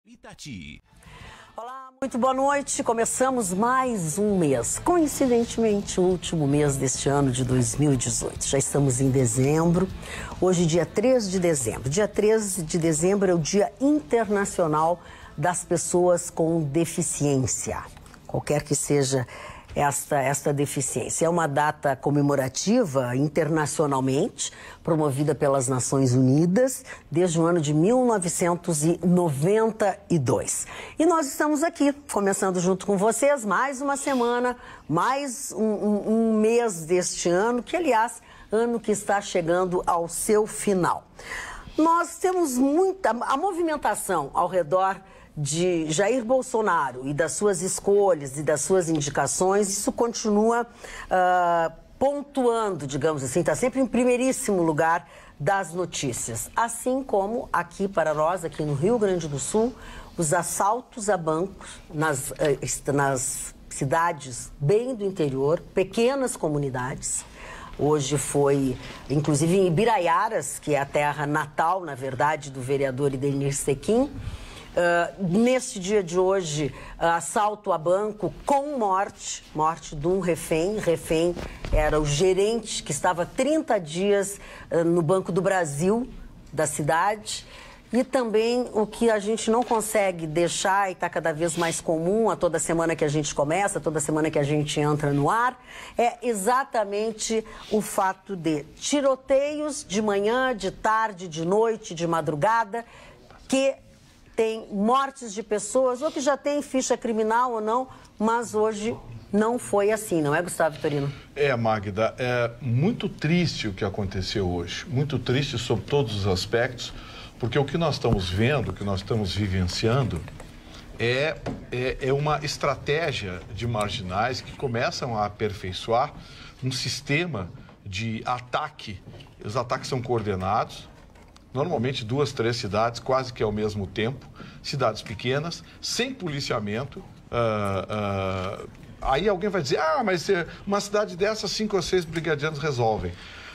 Itati. Olá, muito boa noite. Começamos mais um mês, coincidentemente o último mês deste ano de 2018. Já estamos em dezembro, hoje dia 3 de dezembro. Dia 13 de dezembro é o Dia Internacional das Pessoas com Deficiência, qualquer que seja esta deficiência. É uma data comemorativa internacionalmente, promovida pelas Nações Unidas desde o ano de 1992. E nós estamos aqui, começando junto com vocês, mais uma semana, mais um mês deste ano, que aliás, ano que está chegando ao seu final. Nós temos a movimentação ao redor de Jair Bolsonaro e das suas escolhas e das suas indicações, isso continua pontuando, digamos assim, está sempre em primeiríssimo lugar das notícias. Assim como aqui para nós, aqui no Rio Grande do Sul, os assaltos a bancos nas cidades bem do interior, pequenas comunidades. Hoje foi, inclusive, em Ibiraiaras, que é a terra natal, na verdade, do vereador Idenir Sequim. Neste dia de hoje, assalto a banco com morte de um refém. Refém era o gerente que estava há 30 dias no Banco do Brasil, da cidade. E também o que a gente não consegue deixar e está cada vez mais comum a toda semana que a gente começa, toda semana que a gente entra no ar, é exatamente o fato de tiroteios de manhã, de tarde, de noite, de madrugada, que tem mortes de pessoas, ou que já tem ficha criminal ou não, mas hoje não foi assim, não é, Gustavo Vitorino? Magda, é muito triste o que aconteceu hoje, muito triste sob todos os aspectos, porque o que nós estamos vendo, o que nós estamos vivenciando, é uma estratégia de marginais que começam a aperfeiçoar um sistema de ataque. Os ataques são coordenados, normalmente 2, 3 cidades, quase que ao mesmo tempo, cidades pequenas, sem policiamento. Aí alguém vai dizer, mas uma cidade dessas, 5 ou 6 brigadianos resolvem.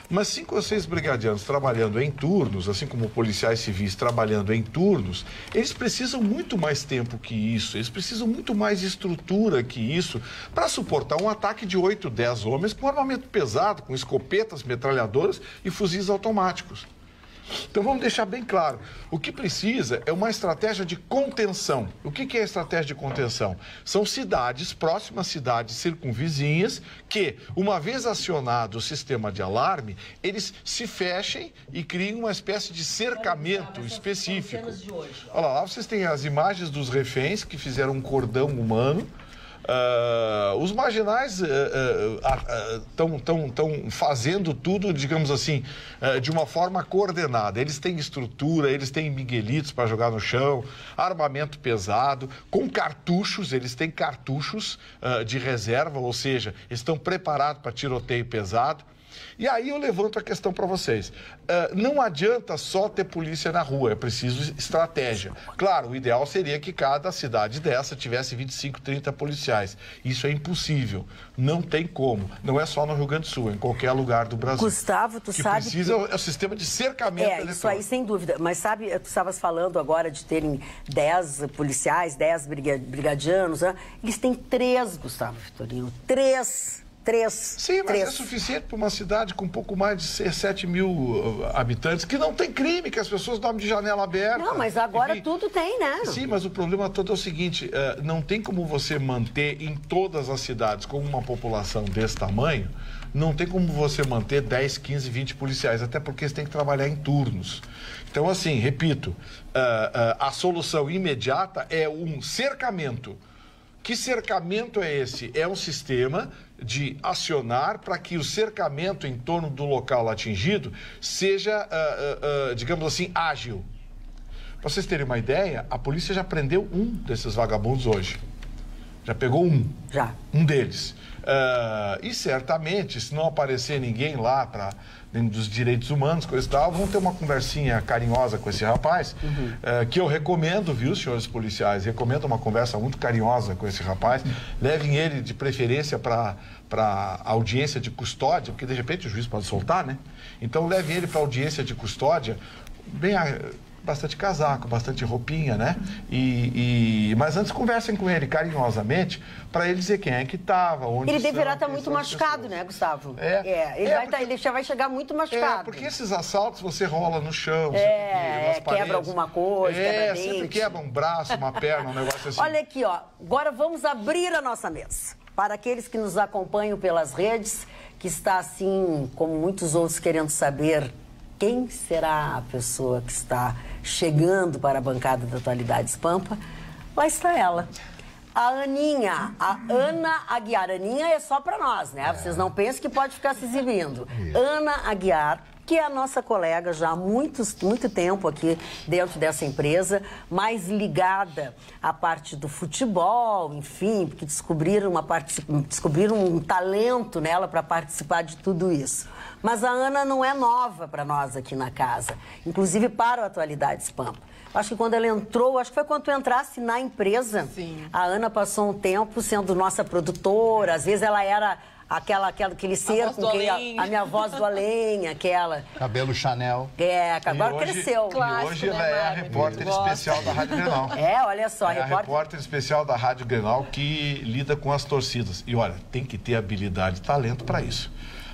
Mas 5 ou 6 brigadianos trabalhando em turnos, assim como policiais civis trabalhando em turnos, eles precisam muito mais tempo que isso, eles precisam muito mais estrutura que isso para suportar um ataque de 8, 10 homens com armamento pesado, com escopetas, metralhadoras e fuzis automáticos. Então vamos deixar bem claro, o que precisa é uma estratégia de contenção. O que é a estratégia de contenção? São cidades, próximas cidades circunvizinhas, que, uma vez acionado o sistema de alarme, eles se fechem e criem uma espécie de cercamento específico. Olha lá, vocês têm as imagens dos reféns que fizeram um cordão humano. Os marginais estão fazendo tudo, digamos assim, de uma forma coordenada. Eles têm estrutura, eles têm miguelitos para jogar no chão, armamento pesado, com cartuchos, eles têm cartuchos de reserva, ou seja, eles estão preparados para tiroteio pesado. E aí eu levanto a questão para vocês. Não adianta só ter polícia na rua, é preciso estratégia. Claro, o ideal seria que cada cidade dessa tivesse 25, 30 policiais. Isso é impossível. Não tem como. Não é só no Rio Grande do Sul, é em qualquer lugar do Brasil. Gustavo, tu sabe que precisa é o sistema de cercamento eletrônico. Isso aí, sem dúvida. Mas sabe, tu estavas falando agora de terem 10 policiais, 10 brigadianos. Né? Eles têm 3, Gustavo Vitorino. 3. Sim, mas é suficiente para uma cidade com um pouco mais de 7 mil habitantes, que não tem crime, que as pessoas dormem de janela aberta. Não, mas agora tudo tem, né? Sim, mas o problema todo é o seguinte, não tem como você manter em todas as cidades, com uma população desse tamanho, não tem como você manter 10, 15, 20 policiais, até porque eles têm que trabalhar em turnos. Então, assim, repito, a solução imediata é um cercamento. Que cercamento é esse? É um sistema de acionar para que o cercamento em torno do local atingido seja, digamos assim, ágil. Para vocês terem uma ideia, a polícia já prendeu um desses vagabundos hoje. Já pegou um. Já. Um deles. E certamente, se não aparecer ninguém lá para dentro dos direitos humanos, coisa e tal, vão ter uma conversinha carinhosa com esse rapaz, que eu recomendo, viu, senhores policiais? Recomendo uma conversa muito carinhosa com esse rapaz. Levem ele, de preferência, para audiência de custódia, porque de repente o juiz pode soltar, né? Então levem ele para audiência de custódia, bem bastante casaco, bastante roupinha, né? Mas antes conversem com ele carinhosamente para ele dizer quem é que estava, onde ele deverá estar muito machucado, né, Gustavo? Ele já vai chegar muito machucado. Porque esses assaltos você rola no chão, quebra alguma coisa, quebra dente. Sempre quebra um braço, uma perna, um negócio assim. Olha aqui, ó, agora vamos abrir a nossa mesa. Para aqueles que nos acompanham pelas redes, que está assim, como muitos outros, querendo saber quem será a pessoa que está chegando para a bancada da Atualidades Pampa, lá está ela. A Aninha, a Ana Aguiar. Aninha é só para nós, né? Vocês não pensem que pode ficar se exibindo. Ana Aguiar, que é a nossa colega já há muito tempo aqui dentro dessa empresa, mais ligada à parte do futebol, enfim, porque descobriram um talento nela para participar de tudo isso. Mas a Ana não é nova para nós aqui na casa, inclusive para o Atualidades Pampa. Acho que quando ela entrou, acho que foi quando tu entrasse na empresa. Sim. A Ana passou um tempo sendo nossa produtora, às vezes ela era aquele ser com quem a minha voz do além, aquela. Cabelo Chanel. Agora cresceu. E hoje ela é a repórter especial da Rádio Grenal. Olha só, a repórter especial da Rádio Grenal que lida com as torcidas. E olha, tem que ter habilidade e talento para isso.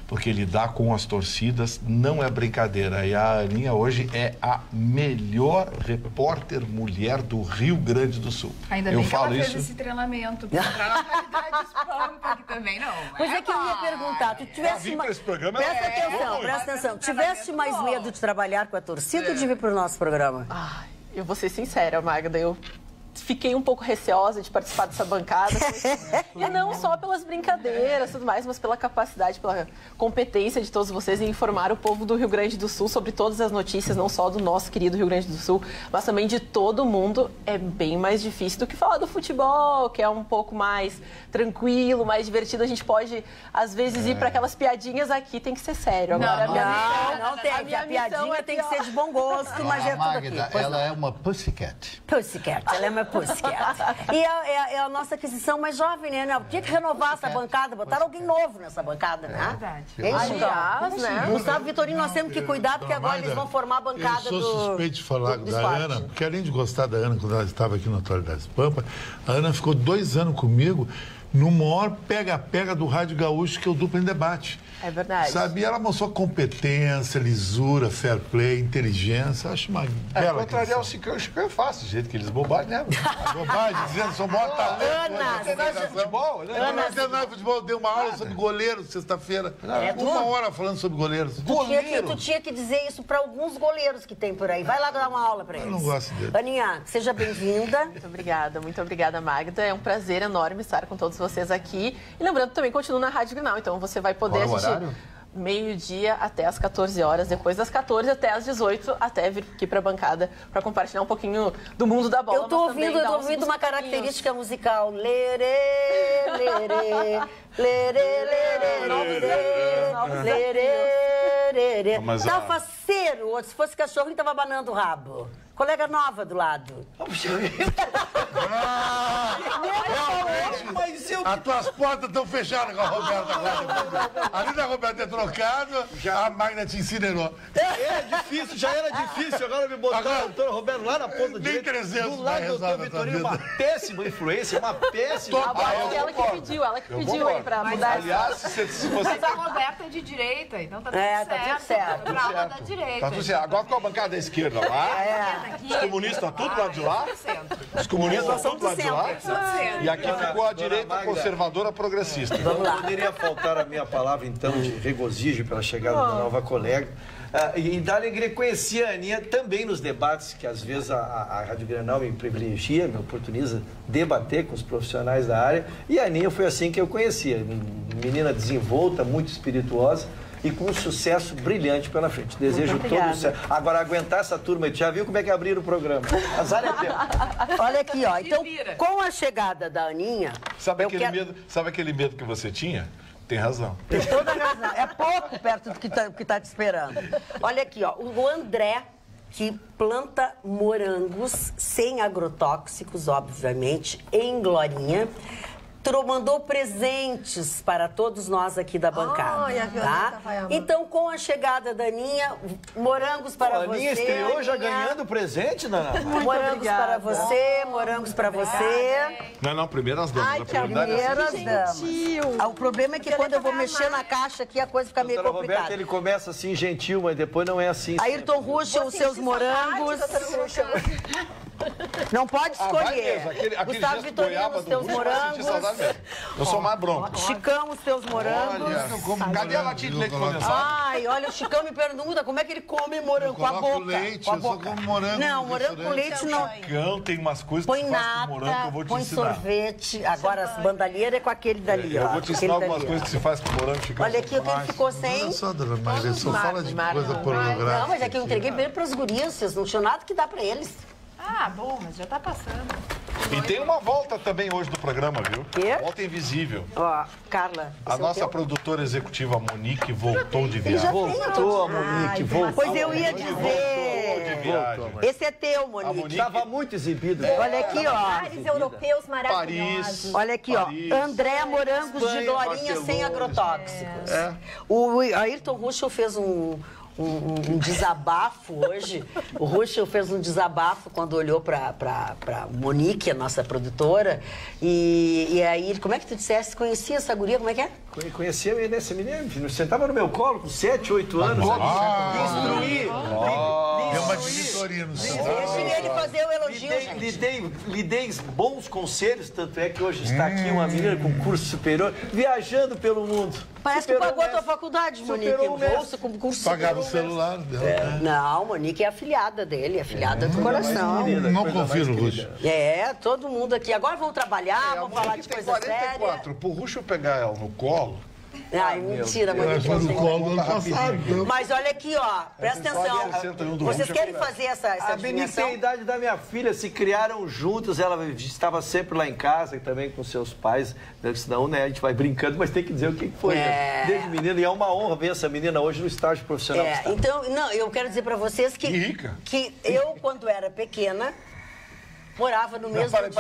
Porque lidar com as torcidas não é brincadeira. E a Aninha hoje é a melhor repórter mulher do Rio Grande do Sul. Ainda bem que ela fez esse treinamento para entrar na Atualidades Pampa, que também não. Pois é que eu ia perguntar, tu tivesse presta atenção, tiveste mais medo de trabalhar com a torcida ou de vir para o nosso programa? Eu vou ser sincera, Magda, eu fiquei um pouco receosa de participar dessa bancada. E não só pelas brincadeiras e tudo mais, mas pela capacidade, pela competência de todos vocês em informar o povo do Rio Grande do Sul sobre todas as notícias, não só do nosso querido Rio Grande do Sul, mas também de todo mundo. É bem mais difícil do que falar do futebol, que é um pouco mais tranquilo, mais divertido. A gente pode, às vezes, ir para aquelas piadinhas. Aqui tem que ser sério. Agora, não tem. A piadinha tem que ser de bom gosto, mas é tudo aqui. Ela é uma pussycat. Pussycat, ela é uma pussycat. E é a nossa aquisição mais jovem, né? Tinha que renovar essa bancada, botar alguém novo nessa bancada, né? Verdade. Aliás, né? Gustavo Vitorino, nós temos que cuidar, porque agora eles vão formar a bancada do... Eu sou suspeito de falar da Ana, porque além de gostar da Ana quando ela estava aqui na Atualidades Pampa, a Ana ficou 2 anos comigo no maior pega-pega do Rádio Gaúcho, que é o Dupla em Debate. É verdade. Sabe? Ela mostrou competência, lisura, fair play, inteligência. Acho uma bela contrariar o Chicão é fácil, do jeito que eles bobagem, né? bobagem, dizendo são maior talento. Ana, futebol, né? Ana, futebol, deu uma aula sobre goleiro sexta-feira. 1 hora falando sobre goleiros. Tu tinha que dizer isso para alguns goleiros que tem por aí. Vai lá dar uma aula para eles. Eu não gosto dele. Aninha, seja bem-vinda. Muito obrigada, Magda. É um prazer enorme estar com todos vocês aqui. E lembrando, também continuo na Rádio Grenal, então você vai poder assistir meio-dia até as 14 horas, depois das 14 até as 18, até vir aqui para a bancada para compartilhar um pouquinho do mundo da bola. Eu tô ouvindo uma característica musical. Lerê, lerê, lerê, lerê, lerê, lerê. Tá faceiro, se fosse cachorro, ele tava abanando o rabo. Colega nova do lado. As tuas portas estão fechadas com a Roberta agora. Ali da Roberta ter trocado, a Magda te incinerou. Já era difícil, agora me botaram o doutor Roberto lá na ponta direita. Do lado do doutor Vitorino, uma péssima influência, uma péssima... Ela que pediu aí pra mudar. Aliás, se você... Mas a Roberta é de direita, então tá tudo certo. Tá tudo certo. Pra aula da direita. Tá tudo certo. Agora com a bancada da esquerda lá, os comunistas tudo lá de lá, os comunistas tudo lá de lá, e aqui ficou a direita conservadora progressista. Não poderia faltar a minha palavra, então, de regozijo pela chegada da nova colega. E da alegria, conheci a Aninha também nos debates, que às vezes a Rádio Grenal me privilegia, me oportuniza debater com os profissionais da área. E a Aninha foi assim que eu conhecia. Menina desenvolta, muito espirituosa e com um sucesso brilhante pela frente. Desejo todo sucesso. Agora, aguentar essa turma, já viu como é que abriram o programa? Azar é teu. Olha aqui, ó. Então, com a chegada da Aninha... Sabe aquele medo que você tinha? Tem razão. Tem toda a razão. É pouco perto do que tá te esperando. Olha aqui, ó. O André, que planta morangos sem agrotóxicos, obviamente, em Glorinha. mandou presentes para todos nós aqui da bancada. Ai, a Violeta vai amar. Então, com a chegada da Aninha, morangos para A você. Aninha estreou já Aninha. ganhando presente, Dana. Morangos obrigada. para você, morangos para você. Não, primeiro as damas. Ai, A que prioridade é Primeiras damas. Gentil. Ah, o problema é que quando eu vou mexer na caixa aqui, a coisa fica meio Doutora Roberta, complicada. ele começa assim, gentil, mas depois não é assim. Ayrton Ruschel, os seus morangos. Não pode vai escolher. mesmo, aquele Gustavo gesto Vitorino, goiaba os do teus Russo, vai sentir saudade morangos. mesmo. Eu sou mais bronco. Chicão, os teus morangos. Cadê a latinha de leite condensado? Ai, olha, o Chicão me pergunta como é que ele come morango com a coloco boca. leite, com a eu só boca. como morango Não, no morango com restaurante. leite não. Cão, tem umas coisas que Põe se faz com morango que eu nata, vou te põe ensinar. sorvete. Agora, as bandalheiras é com aquele dali, Eu ó. vou te aquele ensinar algumas dali, coisas ó. que se faz com morango, Chicão. Olha aqui, o que ele ficou sem. Olha só, dona Maria, só fala de coisa pornográfica. Não, mas é que eu entreguei primeiro para as gurias, vocês não tinham nada que dar para eles. Ah, bom, mas já tá passando. E tem uma volta também hoje do programa, viu? Quê? Volta invisível. Ó, Carla. A esse é o nossa teu? produtora executiva Monique voltou de Ele já viagem. tem, Voltou a Monique, voltou. Pois eu ia De dizer. viagem. Esse é teu, Monique. Monique- Estava muito exibido. Olha aqui, ó. Lugares europeus maravilhosos. Paris. Olha aqui, ó. Paris, André Morangos de Espanha, Glorinha sem Barcelona. agrotóxicos. O Ayrton Ruschel fez um desabafo hoje. O Ruschel fez um desabafo quando olhou para Monique, a nossa produtora. E aí, como é que tu disseste? Conhecia essa guria? Como é que é? Conhecia essa menina, sentava no meu colo com 7, 8 anos. Instruí. Tem uma diretoria no centro. Deixem ele fazer o elogio, gente. Lhe dei bons conselhos, tanto é que hoje está aqui uma menina com curso superior, viajando pelo mundo. Parece que Superou pagou a o tua mestre. faculdade, Monique. Superou o mestre. Bolsa com curso Pagava o superior. celular dela. Não, Monique é afilhada dele, afilhada do coração. Não confio no Russo. É, todo mundo aqui. Agora vão trabalhar, vão falar de tem coisa séria. 44. Pro Russo pegar ela no colo, Ai, mentira, Eu acho Monique. que no colo do ano passado. Então. Mas olha aqui, ó, presta Só atenção. 61 do Vocês Russo querem é fazer essa A adivinhação? benignidade da minha filha, se criaram juntos, ela estava sempre lá em casa, também com seus pais, senão, né, a gente vai brincando, mas tem que dizer o que foi, né? Desde menina, e é uma honra ver essa menina hoje no estágio profissional que está. Então, não, eu quero dizer pra vocês que, E rica. que eu, quando era pequena, morava no mesmo... Peraí.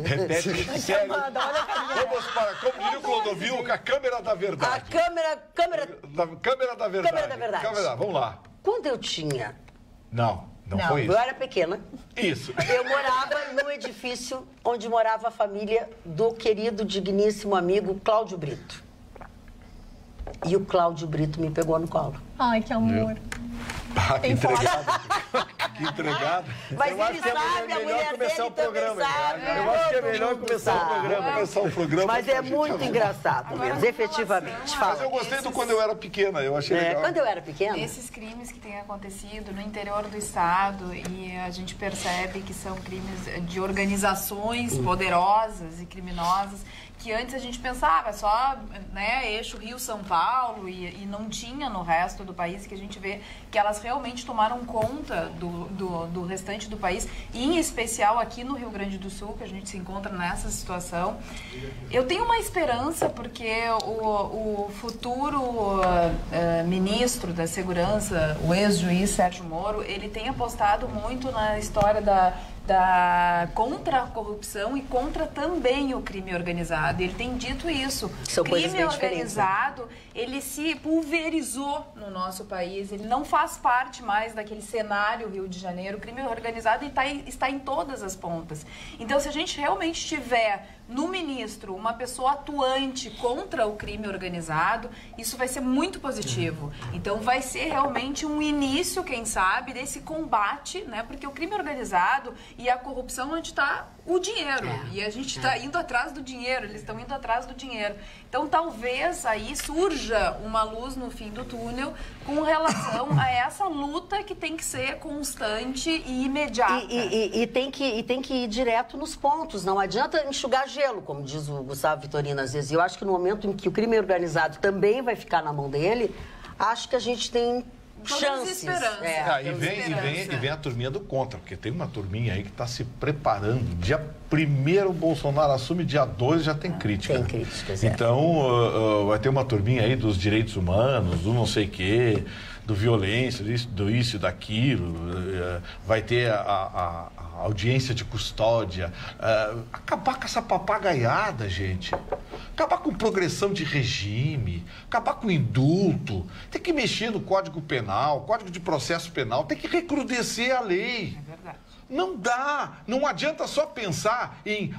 Repete isso sério. Vamos para, como diria o Clodovil, com a câmera da A verdade. câmera... Câmera da verdade. Câmera da verdade. Câmera, vamos lá. Quando eu tinha... Não foi isso. Eu era pequena. Isso. Eu morava no edifício onde morava a família do querido, digníssimo amigo Cláudio Brito. E o Cláudio Brito me pegou no colo. Ai, que amor. Ah, que entregado. Que entregado. Mas Eu acho ele que é sabe, a melhor mulher começar dele o programa, também sabe. Eu acho que é todo melhor mundo começar o sabe. programa. Começar o programa. Mas pra é gente muito arrumar. engraçado mesmo, efetivamente. Mas Fala. eu gostei do quando eu era pequena, eu achei legal. Quando eu era pequena, Esses crimes que têm acontecido no interior do estado e a gente percebe que são crimes de organizações poderosas e criminosas que antes a gente pensava só, né, eixo Rio-São Paulo e não tinha no resto do país, que a gente vê que elas realmente tomaram conta do restante do país, e em especial aqui no Rio Grande do Sul, que a gente se encontra nessa situação. Eu tenho uma esperança porque o futuro ministro da Segurança, o ex-juiz Sérgio Moro, ele tem apostado muito na história contra a corrupção e contra também o crime organizado. Ele tem dito isso. São O coisas crime bem diferentes, né? organizado, ele se pulverizou no nosso país. Ele não faz parte mais daquele cenário Rio de Janeiro. O crime organizado está em todas as pontas. Então, se a gente realmente tiver no ministro uma pessoa atuante contra o crime organizado, isso vai ser muito positivo. Então, vai ser realmente um início, quem sabe, desse combate, né? Porque o crime organizado e a corrupção, onde está o dinheiro. E a gente está indo atrás do dinheiro, eles estão indo atrás do dinheiro. Então, talvez aí surja uma luz no fim do túnel com relação a essa luta que tem que ser constante e imediata. E tem que ir direto nos pontos. Não adianta enxugar gelo, como diz o Gustavo Vitorino às vezes. Eu acho que no momento em que o crime organizado também vai ficar na mão dele, acho que a gente tem chances. esperança. E vem a turminha do contra, porque tem uma turminha aí que está se preparando. Dia 1º o Bolsonaro assume, dia 2 já tem crítica. Tem críticas, Então, vai ter uma turminha aí dos direitos humanos, do não sei o quê, do violência, do isso e daquilo. Vai ter a audiência de custódia, acabar com essa papagaiada, gente. Acabar com progressão de regime, acabar com indulto, tem que mexer no Código Penal, Código de Processo Penal, tem que recrudescer a lei. É verdade. Não dá, não adianta só pensar em,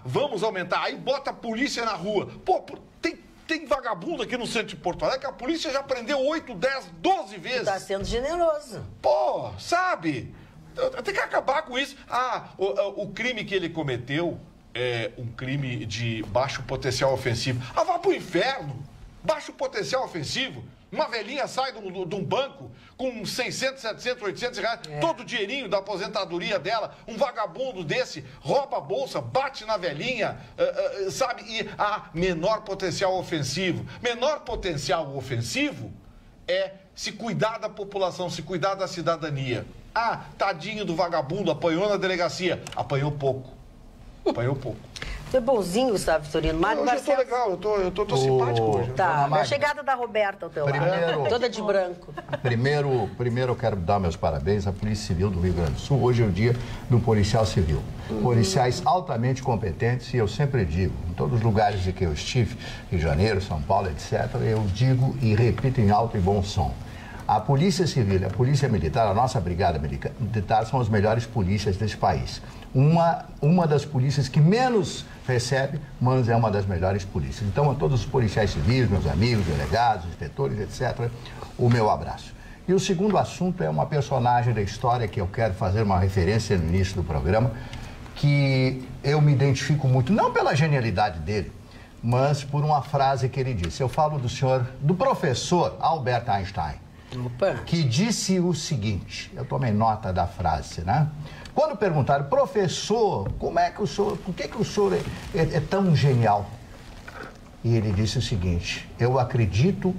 vamos aumentar, aí bota a polícia na rua. Pô, tem vagabundo aqui no centro de Porto Alegre que a polícia já prendeu 8, 10, 12 vezes. Está sendo generoso. Pô, sabe? Tem que acabar com isso. O crime que ele cometeu é um crime de baixo potencial ofensivo. Vá pro inferno! Baixo potencial ofensivo. Uma velhinha sai de um banco com 600, 700, 800 reais, todo o dinheirinho da aposentadoria dela, um vagabundo desse, rouba a bolsa, bate na velhinha, sabe? E menor potencial ofensivo. Menor potencial ofensivo é se cuidar da população, se cuidar da cidadania. Tadinho do vagabundo, apanhou na delegacia. Apanhou pouco. Tu é bonzinho, Gustavo Vitorino. Hoje eu tô legal, eu tô simpático hoje. Tá, a chegada da Roberta ao teu lado. Toda de branco. Primeiro eu quero dar meus parabéns à Polícia Civil do Rio Grande do Sul. Hoje é o dia do policial civil. Policiais altamente competentes, e eu sempre digo, em todos os lugares em que eu estive, Rio de Janeiro, São Paulo, etc., eu digo e repito em alto e bom som. A Polícia Civil e a Polícia Militar, a nossa Brigada Militar, são as melhores polícias desse país. Uma das polícias que menos recebe, mas é uma das melhores polícias. Então, a todos os policiais civis, meus amigos, delegados, inspetores, etc., o meu abraço. E o segundo assunto é uma personagem da história que eu quero fazer uma referência no início do programa, que eu me identifico muito, não pela genialidade dele, mas por uma frase que ele disse. Eu falo do professor Albert Einstein. Opa. Que disse o seguinte, eu tomei nota da frase, né? Quando perguntaram, professor, por que o senhor é tão genial? E ele disse o seguinte, eu acredito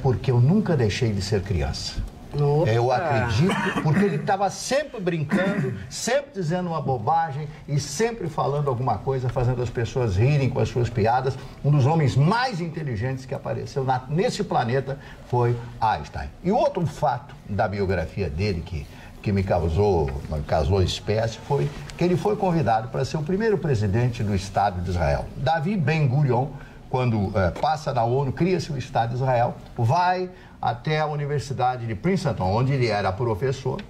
porque eu nunca deixei de ser criança. Opa. Eu acredito, porque ele estava sempre brincando, sempre dizendo uma bobagem e sempre falando alguma coisa, fazendo as pessoas rirem com as suas piadas. Um dos homens mais inteligentes que apareceu nesse planeta foi Einstein. E outro fato da biografia dele que me causou espécie foi que ele foi convidado para ser o primeiro presidente do Estado de Israel. Davi Ben-Gurion, quando passa na ONU, cria-se o Estado de Israel, vai até a Universidade de Princeton, onde ele era professor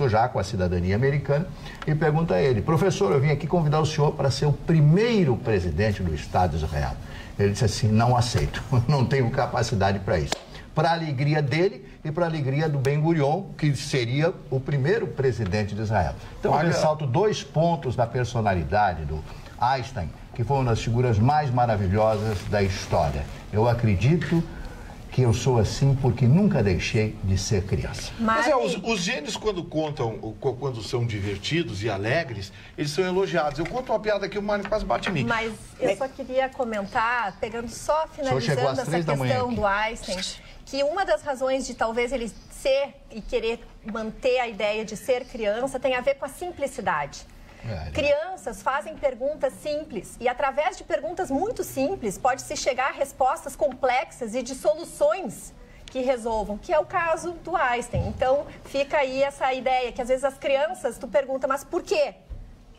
já com a cidadania americana, e pergunta a ele, professor, eu vim aqui convidar o senhor para ser o primeiro presidente do Estado de Israel. Ele disse assim, não aceito, não tenho capacidade para isso. Para a alegria dele e para a alegria do Ben-Gurion, que seria o primeiro presidente de Israel. Então, eu ressalto 2 pontos da personalidade do Einstein, que foi uma das figuras mais maravilhosas da história. Eu acredito que eu sou assim porque nunca deixei de ser criança. Mas os gênios, quando são divertidos e alegres, eles são elogiados. Eu conto uma piada aqui, o Mário quase bate em mim. Mas eu só queria comentar, finalizando essa questão do Einstein, que uma das razões de talvez ele ser e querer manter a ideia de ser criança tem a ver com a simplicidade. Crianças fazem perguntas simples e através de perguntas muito simples pode-se chegar a respostas complexas e de soluções que resolvam, que é o caso do Einstein. Então fica aí essa ideia que às vezes as crianças, tu pergunta, mas por quê?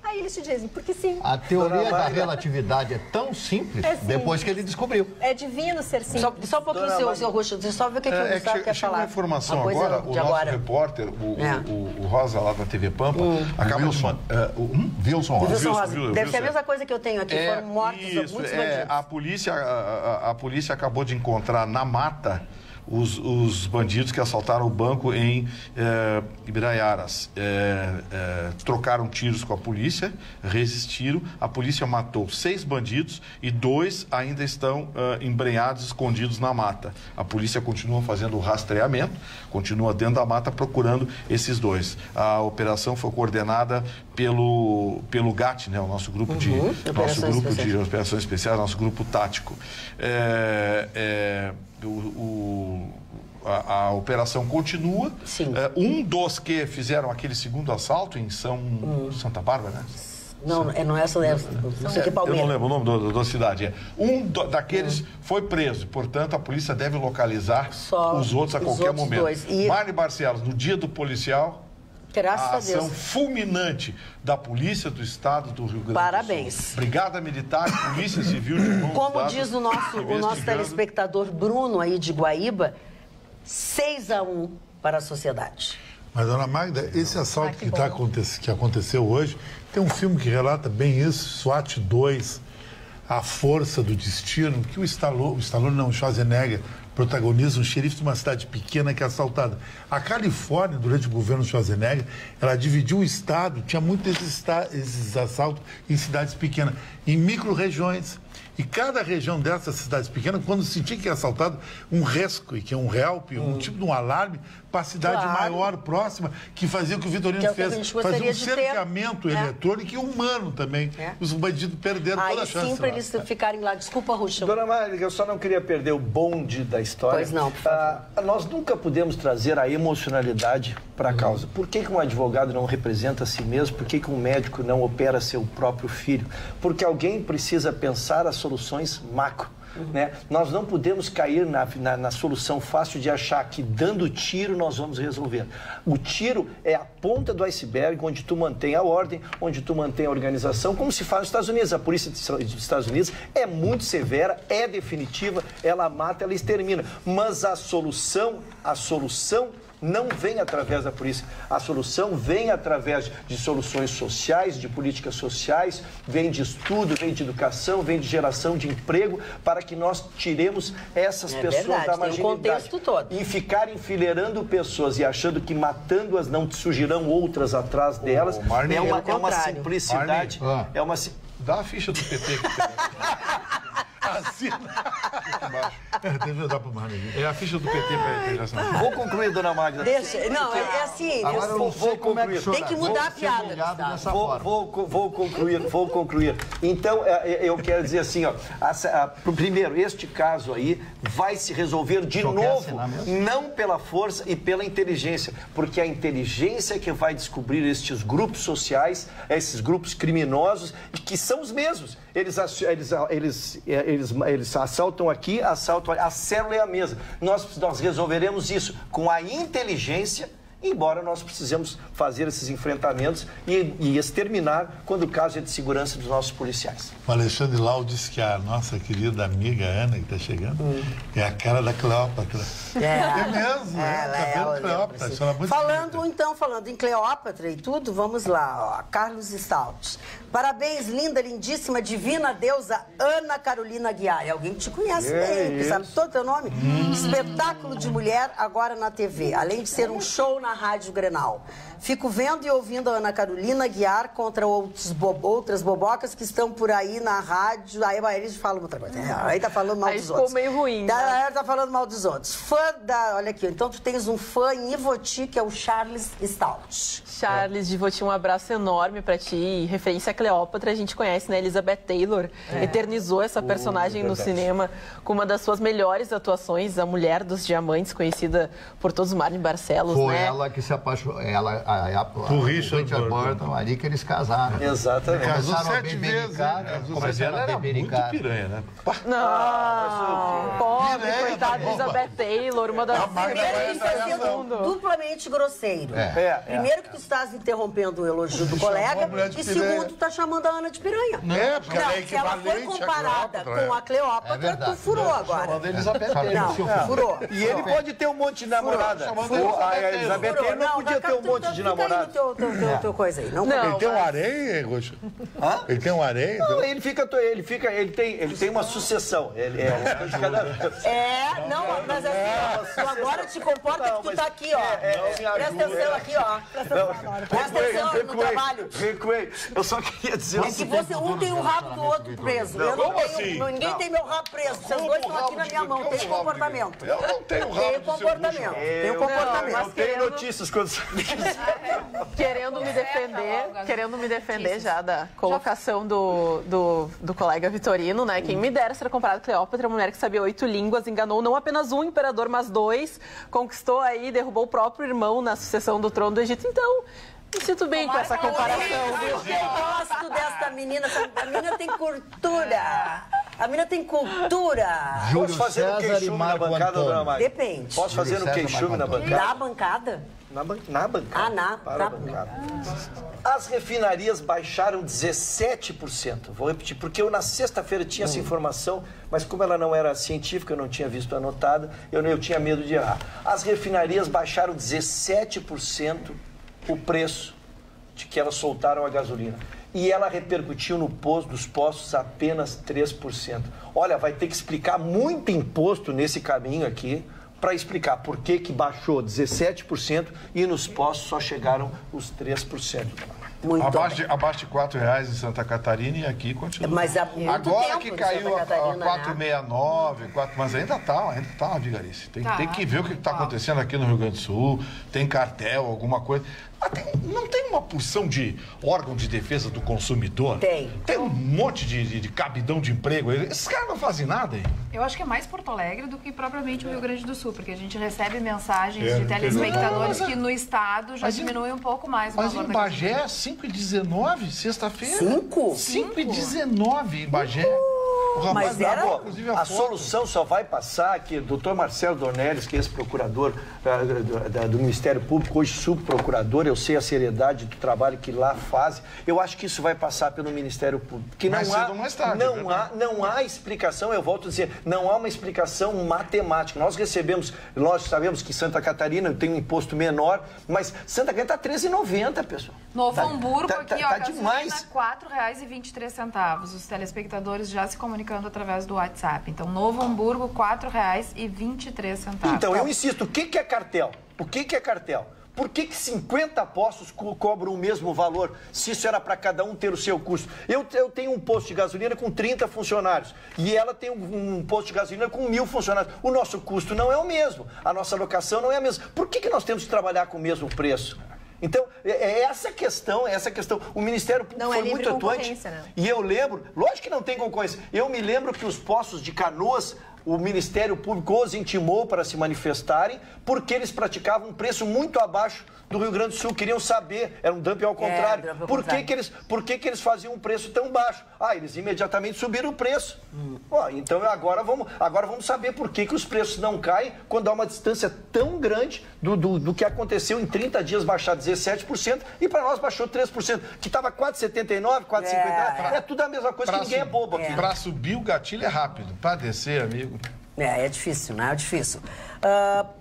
Aí eles te dizem, porque sim. A teoria da relatividade é tão simples, depois que ele descobriu. É divino ser simples. Só um pouquinho, seu Roxo, deixa eu só ver o que o Gustavo quer falar. Chegou uma informação agora, o nosso repórter, o Rosa lá da TV Pampa, acaba de mandar... Wilson Rosa. Deve ser a mesma coisa que eu tenho aqui, foram mortos muitos bandidos. A polícia acabou de encontrar na mata os bandidos que assaltaram o banco em Ibiraiaras. Trocaram tiros com a polícia, resistiram. A polícia matou 6 bandidos e 2 ainda estão embrenhados, escondidos na mata. A polícia continua fazendo o rastreamento, continua dentro da mata procurando esses 2. A operação foi coordenada pelo GAT, né, o nosso grupo de operações especiais, nosso grupo tático. A operação continua. Um dos que fizeram aquele segundo assalto em Santa Bárbara, né? Não é essa, não sei que Palmeiras. Eu não lembro o nome da cidade. Daqueles foi preso, portanto a polícia deve localizar os outros a qualquer momento. Mário Barcelos, no dia do policial, Graças a ação Deus. fulminante da Polícia do Estado do Rio Grande do Sul. Parabéns. Brigada Militar, Polícia Civil de mãos Como dadas, diz o nosso telespectador Bruno aí de Guaíba, 6-1 para a sociedade. Mas, dona Magda, esse assalto que aconteceu hoje, tem um filme que relata bem isso, SWAT 2, A Força do Destino, que o Schwarzenegger protagoniza um xerife de uma cidade pequena que é assaltada. A Califórnia, durante o governo Schwarzenegger, ela dividiu o estado, tinha muitos esses assaltos em cidades pequenas, em micro-regiões. E cada região dessas cidades pequenas, quando sentia que ia assaltado, um rescue, que é um help, um tipo de um alarme, para a cidade maior, próxima, que fazia o que o Vitorino fez. Fazia um cercamento eletrônico e humano também. Os bandidos perderam toda a chance. Sim, para eles ficarem lá. Desculpa, Ruxa. Dona Magda, eu só não queria perder o bonde da história. Pois não, por favor. Nós nunca podemos trazer a emocionalidade para a causa. Por que um advogado não representa a si mesmo? Por que um médico não opera seu próprio filho? Porque alguém precisa pensar as soluções macro. Né? Nós não podemos cair na solução fácil de achar que dando tiro nós vamos resolver. O tiro é a ponta do iceberg onde tu mantém a ordem, onde tu mantém a organização, como se faz nos Estados Unidos. A polícia dos Estados Unidos é muito severa, é definitiva, ela mata, ela extermina. Mas a solução não vem através da polícia. A solução vem através de soluções sociais, de políticas sociais, vem de estudo, vem de educação, vem de geração de emprego, para que nós tiremos essas pessoas da marginalidade. Tem um contexto todo. E ficar enfileirando pessoas e achando que matando-as não surgirão outras atrás delas, é uma simplicidade. Dá a ficha do PT que tem. Assina. Deixa eu dar pro Marley. É a ficha do PT para integração. Vou concluir, dona Magda. Não, é assim. Agora eu não sei como é que o senhor tem que mudar a piada. Vou concluir. Então, eu quero dizer assim, ó, primeiro, este caso aí vai se resolver de novo, não pela força e pela inteligência, porque a inteligência é que vai descobrir estes grupos sociais, esses grupos criminosos, que são os mesmos. Eles assaltam aqui, assaltam a célula é a mesma. Nós resolveremos isso com a inteligência, embora nós precisemos fazer esses enfrentamentos e exterminar quando o caso é de segurança dos nossos policiais. O Alexandre Lau disse que a nossa querida amiga Ana, que está chegando, é a cara da Cleópatra. É mesmo, Cleópatra. Falando em Cleópatra e tudo, vamos lá, ó, Carlos Stout. Parabéns, linda, lindíssima, divina deusa Ana Carolina Aguiar. Alguém que te conhece bem, que sabe todo o teu nome? Espetáculo de mulher agora na TV, além de ser um show na Rádio Grenal. Fico vendo e ouvindo a Ana Carolina Aguiar contra outras bobocas que estão por aí na rádio. Aí eles falam outra coisa. Aí tá falando mal dos outros. Ficou meio ruim. Tá falando mal dos outros. Olha aqui, então tu tens um fã em Ivoti, que é o Charles Stout. Charles de Ivoti, um abraço enorme pra ti. E referência a Cleópatra, a gente conhece, né? Elizabeth Taylor eternizou essa personagem no cinema com uma das suas melhores atuações, a Mulher dos Diamantes, conhecida por todos, Marlene Barcelos, Foi ela que se apaixonou, o Richard Burton, ali que eles casaram. Exatamente. Casaram 7 vezes. Mas ela era muito piranha, né? Não, pobre, coitada de Elizabeth Taylor, uma das primeiras do mundo. Duplamente grosseiro. Primeiro que tu estás interrompendo o elogio do colega e segundo, tu tá chamando a Ana de piranha. Porque ela é se ela foi comparada com a Cleópatra, tu furou agora. Chamando a Elizabeth Taylor. Não, furou. E ele pode ter um monte de namorada. A Elizabeth Taylor não podia ter um monte de namorada. Teu coisa aí. Ele tem um harém, Rocha? Ele tem um harém? Não, ele tem uma sucessão. Mas assim, tu agora te comporta que tu tá aqui, ó. Presta atenção aqui, ó. Presta atenção no trabalho. Eu só queria dizer que você tem o rabo do outro preso. Eu não tenho, ninguém tem meu rabo preso. Vocês dois estão aqui na minha mão. Tem comportamento. Eu não tenho rabo. Tem comportamento. Tem comportamento. Eu tenho notícias quando Querendo me defender já da colocação do colega Vitorino, né? Quem me dera ser comparado a Cleópatra, uma mulher que sabia 8 línguas, enganou não apenas um imperador, mas 2, conquistou aí, derrubou o próprio irmão na sucessão do trono do Egito. Então, me sinto bem com essa comparação. Eu gosto desta menina. A menina tem cultura. A menina tem cultura. Posso fazer um queixume na bancada, dona Magda? Depende. Posso fazer um queixume na bancada? Da bancada? Na bancada. Para a bancada. As refinarias baixaram 17%. Vou repetir, porque eu na sexta-feira tinha essa informação, mas como ela não era científica, eu não tinha visto anotada, eu tinha medo de errar. As refinarias baixaram 17% o preço de que elas soltaram a gasolina. E ela repercutiu nos postos apenas 3%. Olha, vai ter que explicar muito imposto nesse caminho aqui, para explicar por que baixou 17% e nos postos só chegaram os 3%. Abaixo de R$4 em Santa Catarina e aqui continua. Mas agora que caiu a 4,69, mas ainda tá uma vigarice. Tem que ver o que está acontecendo aqui no Rio Grande do Sul, tem cartel, alguma coisa. Não tem uma porção de órgão de defesa do consumidor? Tem um monte de cabidão de emprego. Esses caras não fazem nada aí. Eu acho que é mais Porto Alegre do que propriamente o Rio Grande do Sul, porque a gente recebe mensagens de telespectadores que no estado já diminui um pouco mais o valor. Mas em Bagé, 5,19, sexta-feira. 5,19 em Bagé. Mas a solução só vai passar que o doutor Marcelo Dornelles, que é ex-procurador do Ministério Público, hoje subprocurador, eu sei a seriedade do trabalho que lá faz, eu acho que isso vai passar pelo Ministério Público. Que não há explicação, eu volto a dizer, não há uma explicação matemática. Nós sabemos que Santa Catarina tem um imposto menor, mas Santa Catarina está R$13,90, pessoal. Novo Hamburgo aqui, ó, tá demais. R$4,23. Os telespectadores já se comunicando através do WhatsApp. Então, Novo Hamburgo, R$4,23. Então, eu insisto, o que é cartel? O que é cartel? Por que 50 postos cobram o mesmo valor, se isso era para cada um ter o seu custo? Eu tenho um posto de gasolina com 30 funcionários e ela tem um posto de gasolina com 1.000 funcionários. O nosso custo não é o mesmo, a nossa alocação não é a mesma. Por que nós temos que trabalhar com o mesmo preço? Então, é essa questão. O Ministério Público foi muito atuante. Né? E eu lembro, lógico que não tem concorrência, eu me lembro que os postos de Canoas, o Ministério Público os intimou para se manifestarem, porque eles praticavam um preço muito abaixo do Rio Grande do Sul, queriam saber, era um dumping ao contrário. Por que eles faziam um preço tão baixo? Eles imediatamente subiram o preço. Então agora vamos saber por que os preços não caem quando há uma distância tão grande do que aconteceu em 30 dias baixar 17% e para nós baixou 3%, que estava 4,79, 4,59. É tudo a mesma coisa, que ninguém é bobo aqui. Para subir o gatilho é rápido, para descer, amigo. É difícil, né? É difícil.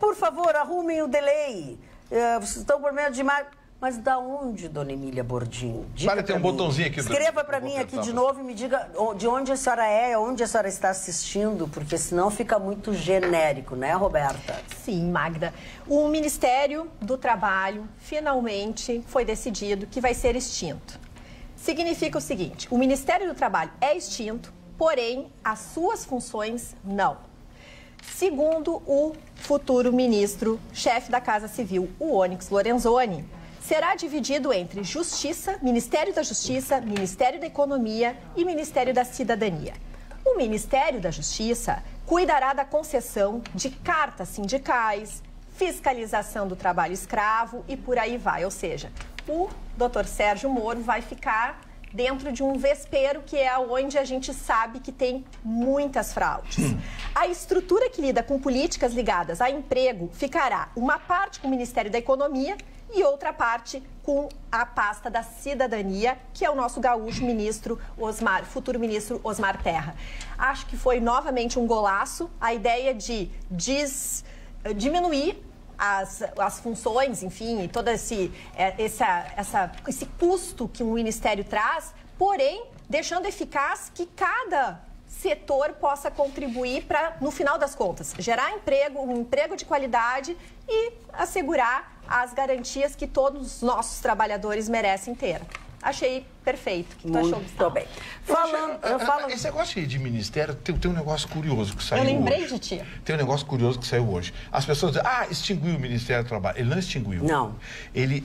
Por favor, arrumem o delay. Vocês estão por meio de mas da onde, dona Emília Bordin? Tem um botãozinho aqui. Escreva para mim aqui de novo e me diga de onde a senhora onde a senhora está assistindo, porque senão fica muito genérico, né, Roberta? Sim, Magda. O Ministério do Trabalho finalmente foi decidido que vai ser extinto. Significa o seguinte, o Ministério do Trabalho é extinto, porém as suas funções não. Segundo o futuro ministro, chefe da Casa Civil, o Onyx Lorenzoni, será dividido entre Justiça, Ministério da Justiça, Ministério da Economia e Ministério da Cidadania. O Ministério da Justiça cuidará da concessão de cartas sindicais, fiscalização do trabalho escravo e por aí vai. Ou seja, o Dr. Sérgio Moro vai ficar dentro de um vespeiro que é onde a gente sabe que tem muitas fraudes. A estrutura que lida com políticas ligadas a emprego ficará uma parte com o Ministério da Economia e outra parte com a pasta da Cidadania, que é o nosso gaúcho futuro ministro Osmar Terra. Acho que foi novamente um golaço a ideia de diminuir as funções, enfim, todo esse custo que um ministério traz, porém, deixando eficaz que cada setor possa contribuir para, no final das contas, gerar um emprego de qualidade e assegurar as garantias que todos os nossos trabalhadores merecem ter. Achei perfeito. O que tu achou, Gustavo? Bem. Esse negócio de ministério, tem um negócio curioso que saiu hoje. Eu lembrei de ti. Tem um negócio curioso que saiu hoje. As pessoas dizem, extinguiu o Ministério do Trabalho. Ele não extinguiu. Não. Ele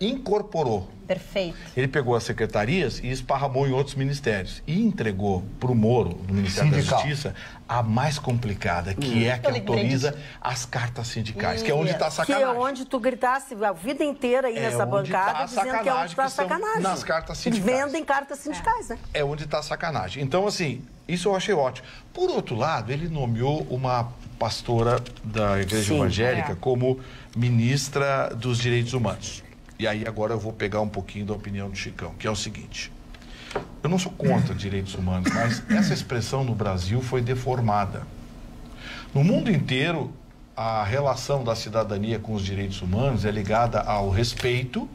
incorporou. Perfeito. Ele pegou as secretarias e esparramou em outros ministérios. E entregou para o Moro, do Ministério da Justiça, a mais complicada, que é a que autoriza as cartas sindicais, que é onde está a sacanagem. Que é onde tu gritasse a vida inteira aí nessa bancada, dizendo que é onde está a sacanagem. Nas cartas sindicais. Vendem cartas sindicais, né? É onde está a sacanagem. Então, assim, isso eu achei ótimo. Por outro lado, ele nomeou uma pastora da Igreja Evangélica, como ministra dos Direitos Humanos. E aí agora eu vou pegar um pouquinho da opinião do Chicão, que é o seguinte. Eu não sou contra direitos humanos, mas essa expressão no Brasil foi deformada. No mundo inteiro, a relação da cidadania com os direitos humanos é ligada ao respeito,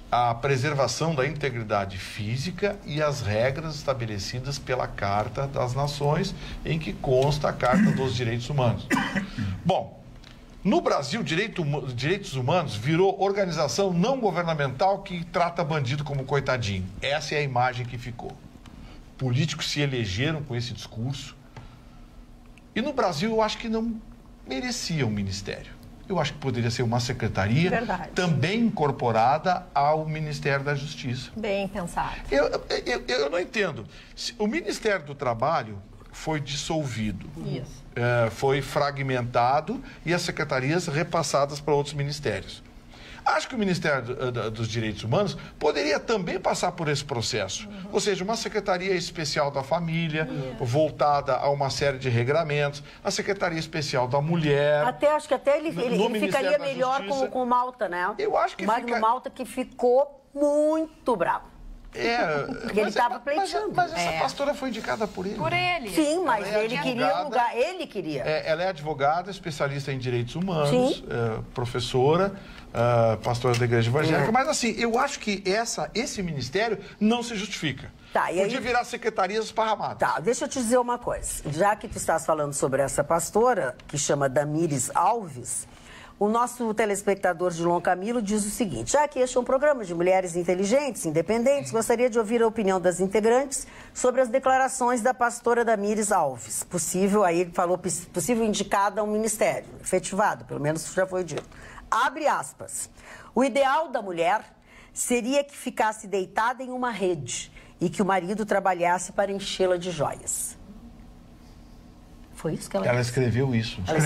à preservação da integridade física e às regras estabelecidas pela Carta das Nações, em que consta a Carta dos Direitos Humanos. Bom, no Brasil, direitos humanos virou organização não governamental que trata bandido como coitadinho. Essa é a imagem que ficou. Políticos se elegeram com esse discurso. E no Brasil, eu acho que não merecia um ministério. Eu acho que poderia ser uma secretaria também incorporada ao Ministério da Justiça. Bem pensado. Eu não entendo. O Ministério do Trabalho foi dissolvido. Isso. Foi fragmentado e as secretarias repassadas para outros ministérios. Acho que o Ministério dos Direitos Humanos poderia também passar por esse processo. Ou seja, uma Secretaria Especial da Família, voltada a uma série de regramentos, a Secretaria Especial da Mulher. Acho que até ele ficaria melhor com o Malta, né? Eu acho que o Magno Malta que ficou muito bravo. Porque ele estava pleiteando. Mas essa pastora foi indicada por ele. Por ele. Sim, mas ele queria o lugar. Ele queria. Ela é advogada, especialista em direitos humanos, professora, pastora da Igreja Evangélica. Mas assim, eu acho que esse ministério não se justifica. Podia virar secretarias esparramadas. Deixa eu te dizer uma coisa. Já que tu estás falando sobre essa pastora, que chama Damires Alves, o nosso telespectador Gilon Camilo diz o seguinte: já que este é um programa de mulheres inteligentes, independentes, gostaria de ouvir a opinião das integrantes sobre as declarações da pastora Damires Alves. Aí ele falou possível indicada a um ministério, efetivado, pelo menos já foi dito. Abre aspas. O ideal da mulher seria que ficasse deitada em uma rede e que o marido trabalhasse para enchê-la de joias. Foi isso que ela escreveu isso. Ela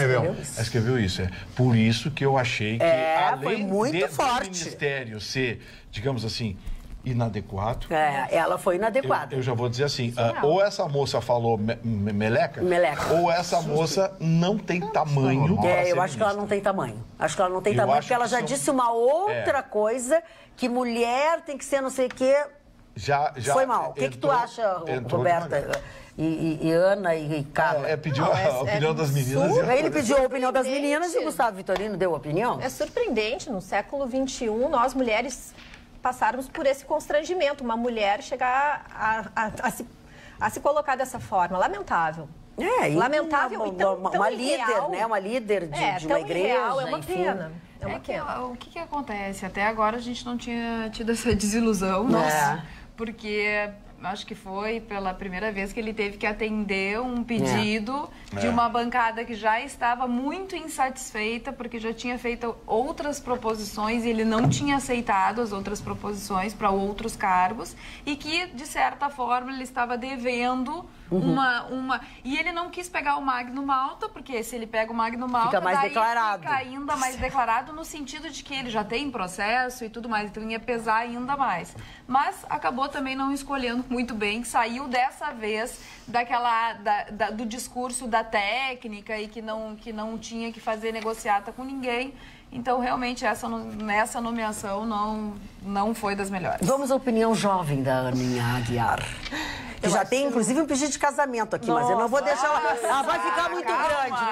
escreveu isso. Por isso que eu achei que, além do ministério ser, digamos assim, inadequado... ela foi inadequada. Eu já vou dizer assim, ou essa moça falou meleca, ou essa moça não tem tamanho para ser eu acho que ela não tem tamanho. Acho que ela não tem tamanho, porque ela já disse uma outra coisa, que mulher tem que ser não sei o quê... Foi mal. O que tu acha, Roberta? E Ana e Carla? Pediu a opinião das meninas. Ele pediu a opinião das meninas e o Gustavo Vitorino deu a opinião. É surpreendente, no século XXI, nós mulheres passarmos por esse constrangimento. Uma mulher chegar a se colocar dessa forma. Lamentável. Lamentável e tão uma líder, né? Uma líder de uma igreja. Irreal, é uma pena. O que acontece? Até agora a gente não tinha tido essa desilusão, porque acho que foi pela primeira vez que ele teve que atender um pedido de uma bancada que já estava muito insatisfeita, porque já tinha feito outras proposições e ele não tinha aceitado as outras proposições para outros cargos e que, de certa forma, ele estava devendo E ele não quis pegar o Magno Malta, porque se ele pega o Magno Malta, fica mais declarado. Fica ainda mais declarado no sentido de que ele já tem processo e tudo mais, então ia pesar ainda mais. Mas acabou também não escolhendo muito bem, saiu dessa vez do discurso da técnica e que não tinha que fazer negociata com ninguém. Então, realmente, essa nomeação não foi das melhores. Vamos à opinião jovem da Aninha Aguiar. Que já tem, inclusive, um pedido de casamento aqui, mas eu não vou deixar ela vai ficar muito grande.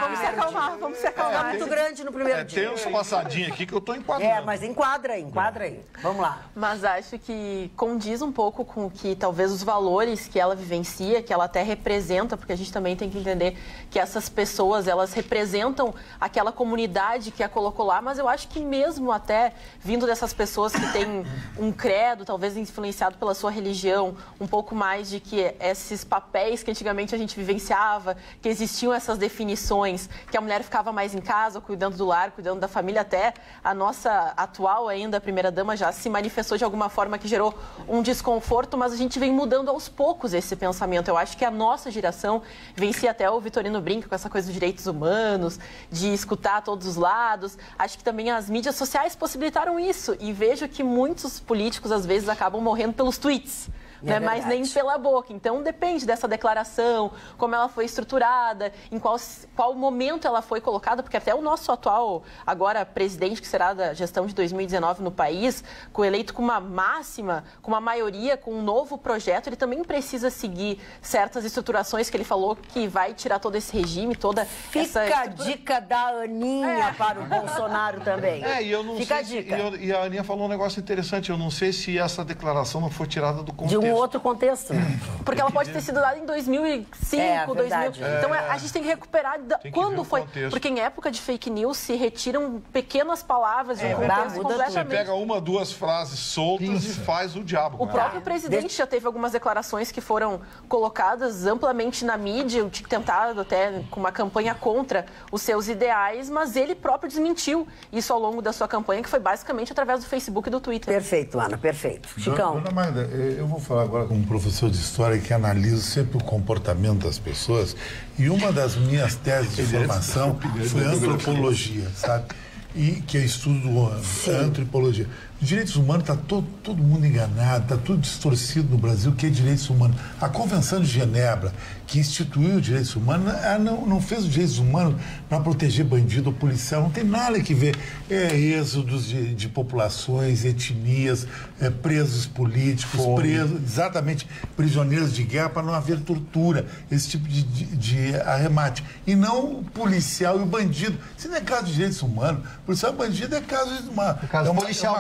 Vamos se acalmar. Muito grande no primeiro dia. Tem uns passadinhos aqui que eu tô enquadrando. Mas enquadra aí. Vamos lá. Mas acho que condiz um pouco com o que talvez os valores que ela vivencia, que ela até representa, porque a gente também tem que entender que essas pessoas, elas representam aquela comunidade que a colocou lá, mas eu acho que mesmo até vindo dessas pessoas que têm um credo, talvez influenciado pela sua religião, um pouco mais de que esses papéis que antigamente a gente vivenciava, que existiam essas definições, que a mulher ficava mais em casa, cuidando do lar, cuidando da família, até a nossa atual ainda, a primeira-dama, já se manifestou de alguma forma que gerou um desconforto, mas a gente vem mudando aos poucos esse pensamento. Eu acho que a nossa geração vencia, até o Vitorino brinca com essa coisa dos direitos humanos, de escutar todos os lados. Acho que também as mídias sociais possibilitaram isso, e vejo que muitos políticos às vezes acabam morrendo pelos tweets. não é mais nem pela boca. Então, depende dessa declaração, como ela foi estruturada, em qual momento ela foi colocada, porque até o nosso atual, agora, presidente, que será da gestão de 2019 no país, eleito com uma máxima, com uma maioria, com um novo projeto, ele também precisa seguir certas estruturações que ele falou que vai tirar todo esse regime, toda essa... Fica a dica da Aninha para o Bolsonaro também. E eu não Fica sei a dica. E a Aninha falou um negócio interessante, eu não sei se essa declaração não foi tirada do contexto. De um outro contexto, né? Porque ela pode ter sido dada em 2005, 2000. Então a gente tem que recuperar quando foi. Porque em época de fake news se retiram pequenas palavras de um contexto completamente. Você pega uma, duas frases soltas e faz o diabo. O próprio presidente já teve algumas declarações que foram colocadas amplamente na mídia, tentado até com uma campanha contra os seus ideais, mas ele próprio desmentiu isso ao longo da sua campanha, que foi basicamente através do Facebook e do Twitter. Perfeito, Ana, perfeito. Chicão. Dona Magda, eu vou falar agora como professor de história que analiso sempre o comportamento das pessoas, e uma das minhas teses de formação foi antropologia, sabe? E que é estudo antropologia. Os direitos humanos, está todo mundo enganado, está tudo distorcido no Brasil, que é direitos humanos. A Convenção de Genebra, que instituiu os direitos humanos, não fez os direitos humanos para proteger bandido ou policial, não tem nada que ver. Êxodos de populações, etnias, presos políticos, exatamente, prisioneiros de guerra, para não haver tortura, esse tipo de arremate. E não o policial e o bandido. Isso não é caso de direitos humanos. Policial e bandido é caso de uma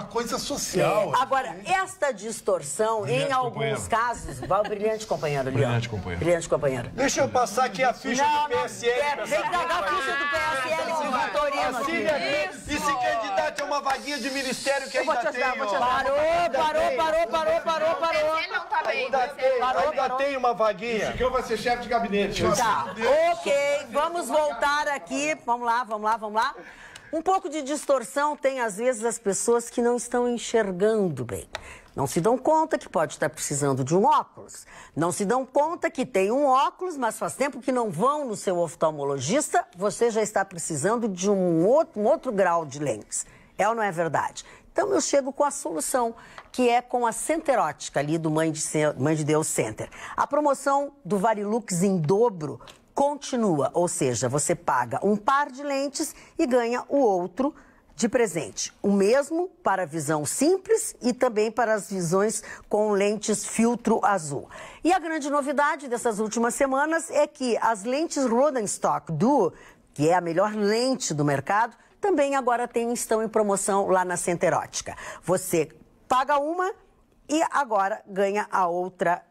coisa social. Agora, esta distorção, em alguns casos... Vai o brilhante companheiro, Leão. Brilhante companheiro. Deixa eu passar aqui a ficha do PSL. Vem pegar a ficha do PSL de Vitorino. E se candidate a uma vaguinha de ministério que ainda tem. Parou. Não tá bem. Ainda tem uma vaguinha. Chicão vai ser chefe de gabinete. Tá, ok. Vamos voltar aqui. Vamos lá. Um pouco de distorção tem, às vezes, as pessoas que não estão enxergando bem. Não se dão conta que pode estar precisando de um óculos. Não se dão conta que tem um óculos, mas faz tempo que não vão no seu oftalmologista, você já está precisando de um outro grau de lentes. É ou não é verdade? Então, eu chego com a solução, que é com a Center Ótica, ali do Mãe de Deus Center. A promoção do Varilux em dobro continua, ou seja, você paga um par de lentes e ganha o outro de presente. O mesmo para a visão simples e também para as visões com lentes filtro azul. E a grande novidade dessas últimas semanas é que as lentes Rodenstock Duo, que é a melhor lente do mercado, também agora estão em promoção lá na Center Ótica. Você paga uma e agora ganha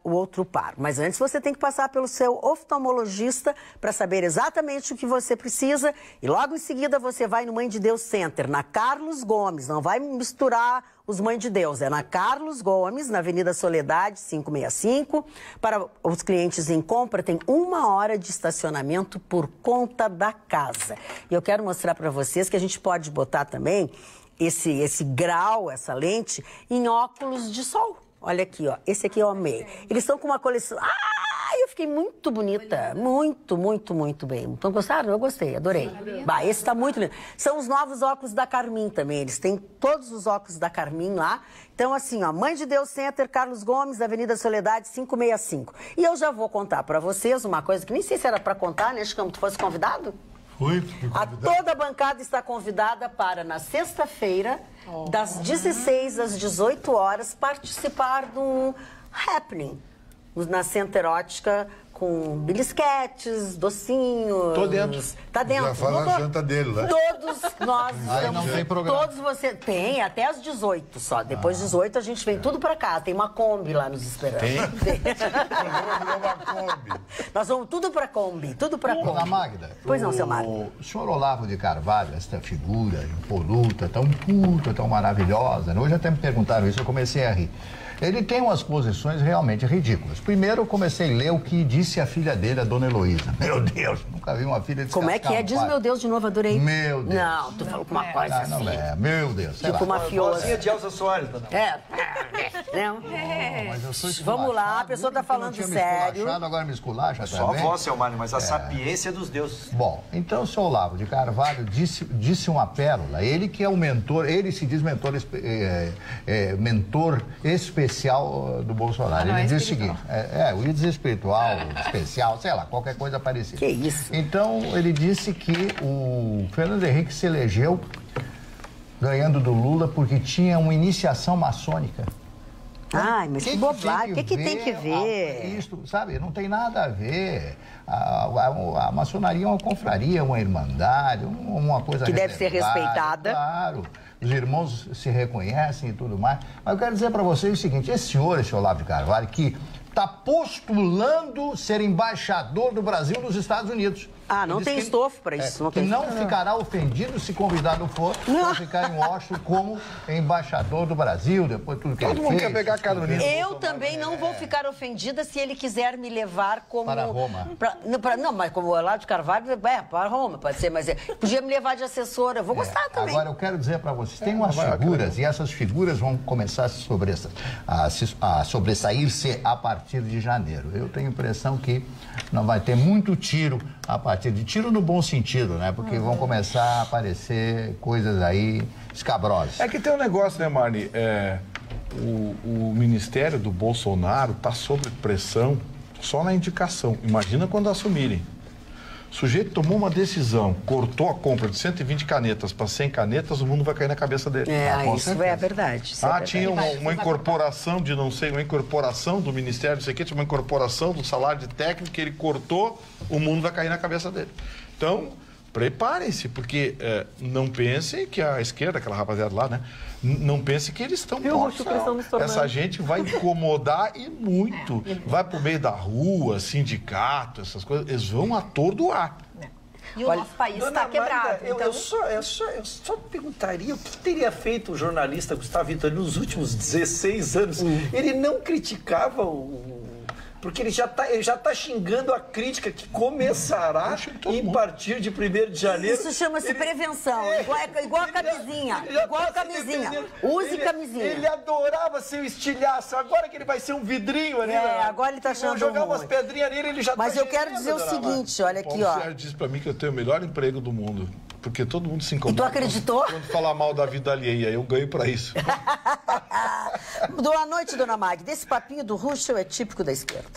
o outro par. Mas antes você tem que passar pelo seu oftalmologista para saber exatamente o que você precisa. E logo em seguida você vai no Mãe de Deus Center, na Carlos Gomes. Não vai misturar os Mãe de Deus. É na Carlos Gomes, na Avenida Soledade, 565. Para os clientes em compra, tem 1 hora de estacionamento por conta da casa. E eu quero mostrar para vocês que a gente pode botar também esse grau, essa lente, em óculos de sol. Olha aqui, ó. Esse aqui eu amei. Eles estão com uma coleção... Eu fiquei muito bonita. Muito bem. Então, gostaram? Eu gostei, adorei. Bah, esse tá muito lindo. São os novos óculos da Carmin também. Eles têm todos os óculos da Carmin lá. Então, assim, ó, Mãe de Deus Center, Carlos Gomes, Avenida Soledade, 565. E eu já vou contar pra vocês uma coisa que nem sei se era pra contar, né, Chicão? Tu fosse convidado? Toda a bancada está convidada para, na sexta-feira, das 16 às 18 horas, participar de um happening na Center Ótica, com belisquetes, docinhos. Tô dentro. Tá dentro. Já fala a janta dele, né? Todos nós estamos... não tem programa. Todos você... Tem, até às 18 só. Depois de 18 a gente vem tudo pra cá. Tem uma Kombi lá nos esperando. Tem? Nós vamos tudo pra Kombi. Dona Magda. Pois não, seu Mário. O senhor Olavo de Carvalho, essa figura impoluta, tão puta, tão maravilhosa, né? Hoje até me perguntaram isso, eu comecei a rir. Ele tem umas posições realmente ridículas. Primeiro, eu comecei a ler o que disse a filha dele, a dona Heloísa. Meu Deus, nunca vi uma filha descascar. Como é que é? Diz meu Deus de novo, adorei. Meu Deus. Não, tu falou com uma coisa assim. Não é, meu Deus. Tipo mafioso. De Elza Soares, dona. Não? Mas eu sou Vamos lá, a pessoa está falando sério. Agora me esculacha Só também. vós, seu Mário, mas a sapiência dos deuses. Bom, então o seu Olavo de Carvalho disse uma pérola. Ele que é o mentor, ele se diz mentor especial do Bolsonaro. Ele diz o seguinte, eu ia dizer espiritual, especial, sei lá, qualquer coisa parecida. Que isso? Então, ele disse que o Fernando Henrique se elegeu ganhando do Lula porque tinha uma iniciação maçônica. Ai, mas que bobagem, o que tem que ver? Isso, sabe, não tem nada a ver. A maçonaria é uma confraria, uma irmandade, uma coisa que deve ser respeitada. Claro, os irmãos se reconhecem e tudo mais. Mas eu quero dizer para vocês o seguinte, esse Olavo de Carvalho, que está postulando ser embaixador do Brasil nos Estados Unidos. Ah, não tem estofo para isso. Que não ficará ofendido se convidado for para ficar em Washington como embaixador do Brasil, depois tudo que ele fez. Todo mundo quer pegar a cara do Nilo. Eu também não vou ficar ofendida se ele quiser me levar como... Para Roma. Não, mas como o Olavo de Carvalho, para Roma, pode ser, mas podia me levar de assessora, eu vou gostar também. Agora, eu quero dizer para vocês, tem umas figuras, e essas figuras vão começar a sobressair-se a partir de janeiro. Eu tenho a impressão que não vai ter muito tiro a partir de tiro no bom sentido, né? Porque vão começar a aparecer coisas aí escabrosas. É que tem um negócio, né, Marli? O ministério do Bolsonaro está sob pressão só na indicação. Imagina quando assumirem. O sujeito tomou uma decisão, cortou a compra de 120 canetas para 100 canetas, o mundo vai cair na cabeça dele. Isso é verdade. Tinha uma incorporação de não sei, uma incorporação do Ministério, não sei o que, tinha uma incorporação do salário de técnico que ele cortou, o mundo vai cair na cabeça dele. Então, preparem-se, porque não pensem que a esquerda, aquela rapaziada lá, né? Não pense que eles estão mortos. Essa gente vai incomodar e muito. Vai pro meio da rua, sindicato, essas coisas. Eles vão atordoar. E o nosso país está quebrado. Magda, eu só perguntaria o que teria feito o jornalista Gustavo Vitorino nos últimos 16 anos. Ele não criticava porque ele já tá xingando a crítica que começará em partir de 1º de janeiro. Isso chama-se prevenção, igual a camisinha. Igual a camisinha. Use camisinha. Ele adorava ser o estilhaço, agora que ele vai ser um vidrinho ali. Agora ele tá achando jogar umas pedrinhas nele, ele já Mas eu quero dizer o seguinte, olha aqui, ó. O Sérgio disse pra mim que eu tenho o melhor emprego do mundo. Porque todo mundo se incomoda. E tu acreditou? Quando falar mal da vida alheia, eu ganho pra isso. Boa noite, dona Magda. Esse papinho do Ruschel é típico da esquerda.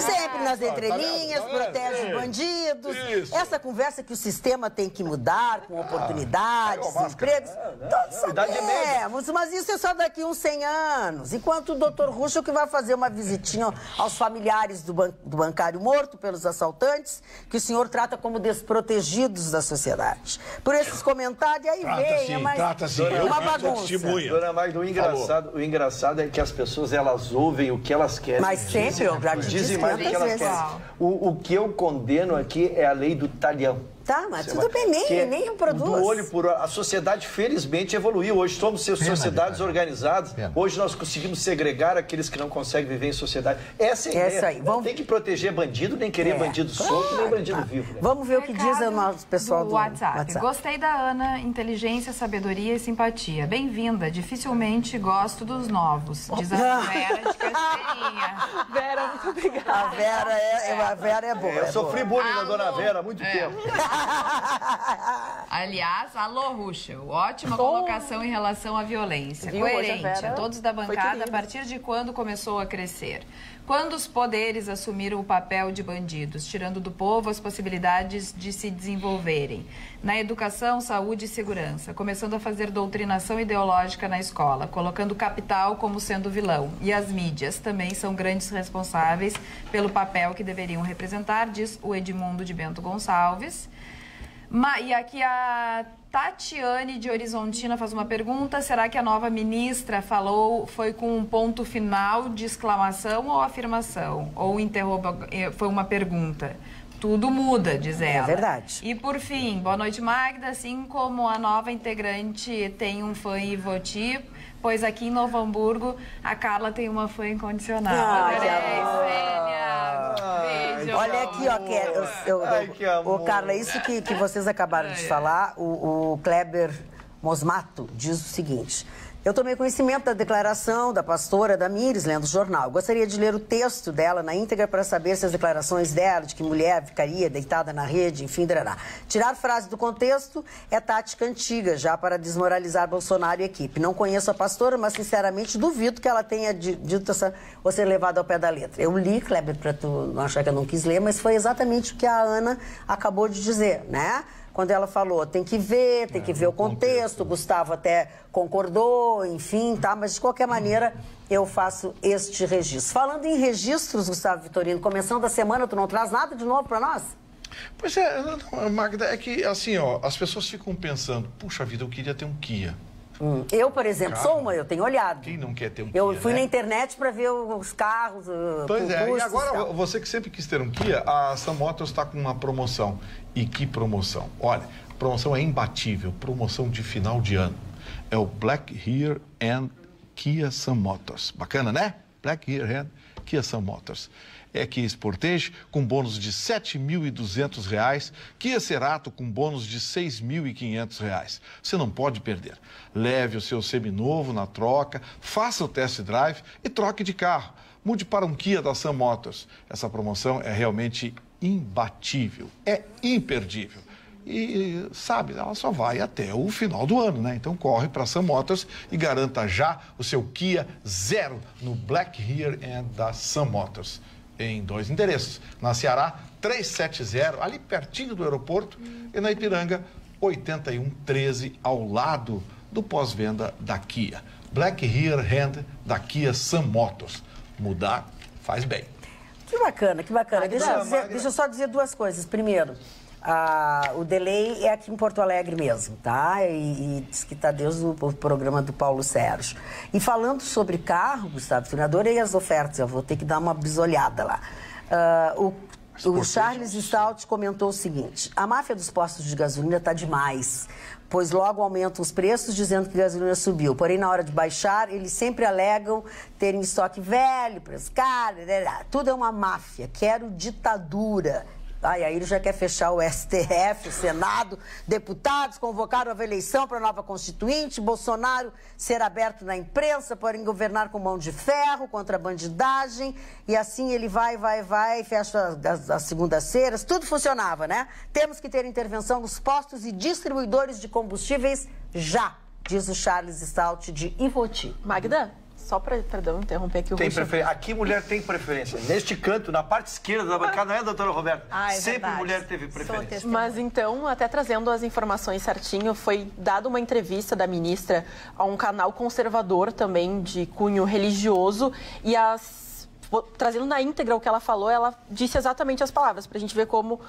Sempre nas entrelinhas, protege os bandidos. Isso. Essa conversa que o sistema tem que mudar, com oportunidades, empregos. Todos sabemos, mas isso é só daqui uns 100 anos. Enquanto o doutor Ruschel que vai fazer uma visitinha aos familiares do bancário morto pelos assaltantes, que o senhor trata como desprotegidos da sociedade. Por esses comentários, aí vem, uma bagunça. Dona Magda, o engraçado é que as pessoas, elas ouvem o que elas querem. Mas sempre, eu já disse mais o que elas querem. O que eu condeno aqui é a lei do talhão. Tá, mas tudo bem, nem produz. Do olho por olho. A sociedade, felizmente, evoluiu. Hoje somos sociedades organizadas. Hoje nós conseguimos segregar aqueles que não conseguem viver em sociedade. Essa é a ideia. Aí. Não tem que proteger bandido, nem querer bandido solto, nem bandido vivo. Né? Vamos ver o que diz o nosso pessoal do WhatsApp. Gostei da Ana, inteligência, sabedoria e simpatia. Bem-vinda. Dificilmente gosto dos novos. Diz a Vera de Casteirinha. Vera, muito obrigada. A Vera é boa. Eu sofri bullying da dona Vera há muito tempo. Aliás, alô, Ruschel, ótima colocação em relação à violência. Coerente. Todos da bancada, a partir de quando começou a crescer? Quando os poderes assumiram o papel de bandidos, tirando do povo as possibilidades de se desenvolverem? Na educação, saúde e segurança, começando a fazer doutrinação ideológica na escola, colocando o capital como sendo vilão. E as mídias também são grandes responsáveis pelo papel que deveriam representar, diz o Edmundo de Bento Gonçalves. E aqui a Tatiane de Horizontina faz uma pergunta. Será que a nova ministra foi com um ponto final de exclamação ou afirmação? Ou foi uma pergunta? Tudo muda, diz ela. É verdade. E por fim, boa noite, Magda. Assim como a nova integrante tem um fã em Ivoti, pois aqui em Novo Hamburgo a Carla tem uma fã incondicional. Beijo. Olha aqui, ó, Carla, isso que vocês acabaram de falar, o Kleber Mosmato diz o seguinte: Eu tomei conhecimento da declaração da pastora Damires, lendo o jornal. Gostaria de ler o texto dela na íntegra para saber se as declarações dela, de que mulher ficaria deitada na rede, enfim, drará. Tirar frase do contexto é tática antiga, já para desmoralizar Bolsonaro e equipe. Não conheço a pastora, mas, sinceramente, duvido que ela tenha dito ou ser levada ao pé da letra. Eu li, Kleber, para tu não achar que eu não quis ler, mas foi exatamente o que a Ana acabou de dizer, né? Quando ela falou, tem que ver o contexto, o Gustavo até concordou, enfim, tá? Mas, de qualquer maneira, eu faço este registro. Falando em registros, Gustavo Vitorino, começando a semana, tu não traz nada de novo para nós? Pois é, Magda, é que, assim, ó, as pessoas ficam pensando, puxa vida, eu queria ter um Kia. Eu, por exemplo, sou uma, eu tenho olhado. Quem não quer ter um Kia, Eu fui né? na internet para ver os carros, pois é, concursos, e agora, você que sempre quis ter um Kia, a Sam Motors está com uma promoção. E que promoção? Olha, a promoção é imbatível, promoção de final de ano. É o Black Year and Kia Sam Motors. Bacana, né? Black Year and Kia Sam Motors. É Kia Sportage com bônus de R$ 7.200, Kia Cerato com bônus de R$ 6.500. Você não pode perder. Leve o seu seminovo na troca, faça o test drive e troque de carro. Mude para um Kia da Sam Motors. Essa promoção é realmente imbatível, é imperdível. E, sabe, ela só vai até o final do ano, né? Então corre para a Sam Motors e garanta já o seu Kia Zero no Black Year and da Sam Motors. Em 2 endereços, na Ceará 370, ali pertinho do aeroporto, e na Ipiranga 8113, ao lado do pós-venda da Kia. Black Year Hand da Kia Sam Motors. Mudar faz bem. Que bacana, que bacana. Deixa eu só dizer 2 coisas. Primeiro, o delay é aqui em Porto Alegre mesmo, tá? E diz que está desde o programa do Paulo Sérgio. E falando sobre carro, Gustavo, eu adorei as ofertas, eu vou ter que dar uma bisolhada lá. O Charles Stout comentou o seguinte: a máfia dos postos de gasolina está demais, pois logo aumentam os preços dizendo que a gasolina subiu. Porém, na hora de baixar, eles sempre alegam terem estoque velho, preço caro, tudo é uma máfia, quero ditadura. Aí ele já quer fechar o STF, o Senado, deputados convocaram a eleição para a nova Constituinte, Bolsonaro ser aberto na imprensa, porém governar com mão de ferro, contra a bandidagem, e assim ele vai, fecha as segundas-feiras, tudo funcionava, né? Temos que ter intervenção nos postos e distribuidores de combustíveis já, diz o Charles Stout de Ivoti. Magda? Só para interromper aqui o Aqui mulher tem preferência. Neste canto, na parte esquerda da bancada, não é, doutora Roberta? Sempre verdade. Mulher teve preferência. Mas então, até trazendo as informações certinho, foi dada uma entrevista da ministra a um canal conservador também de cunho religioso e trazendo na íntegra o que ela falou, ela disse exatamente as palavras, para a gente ver como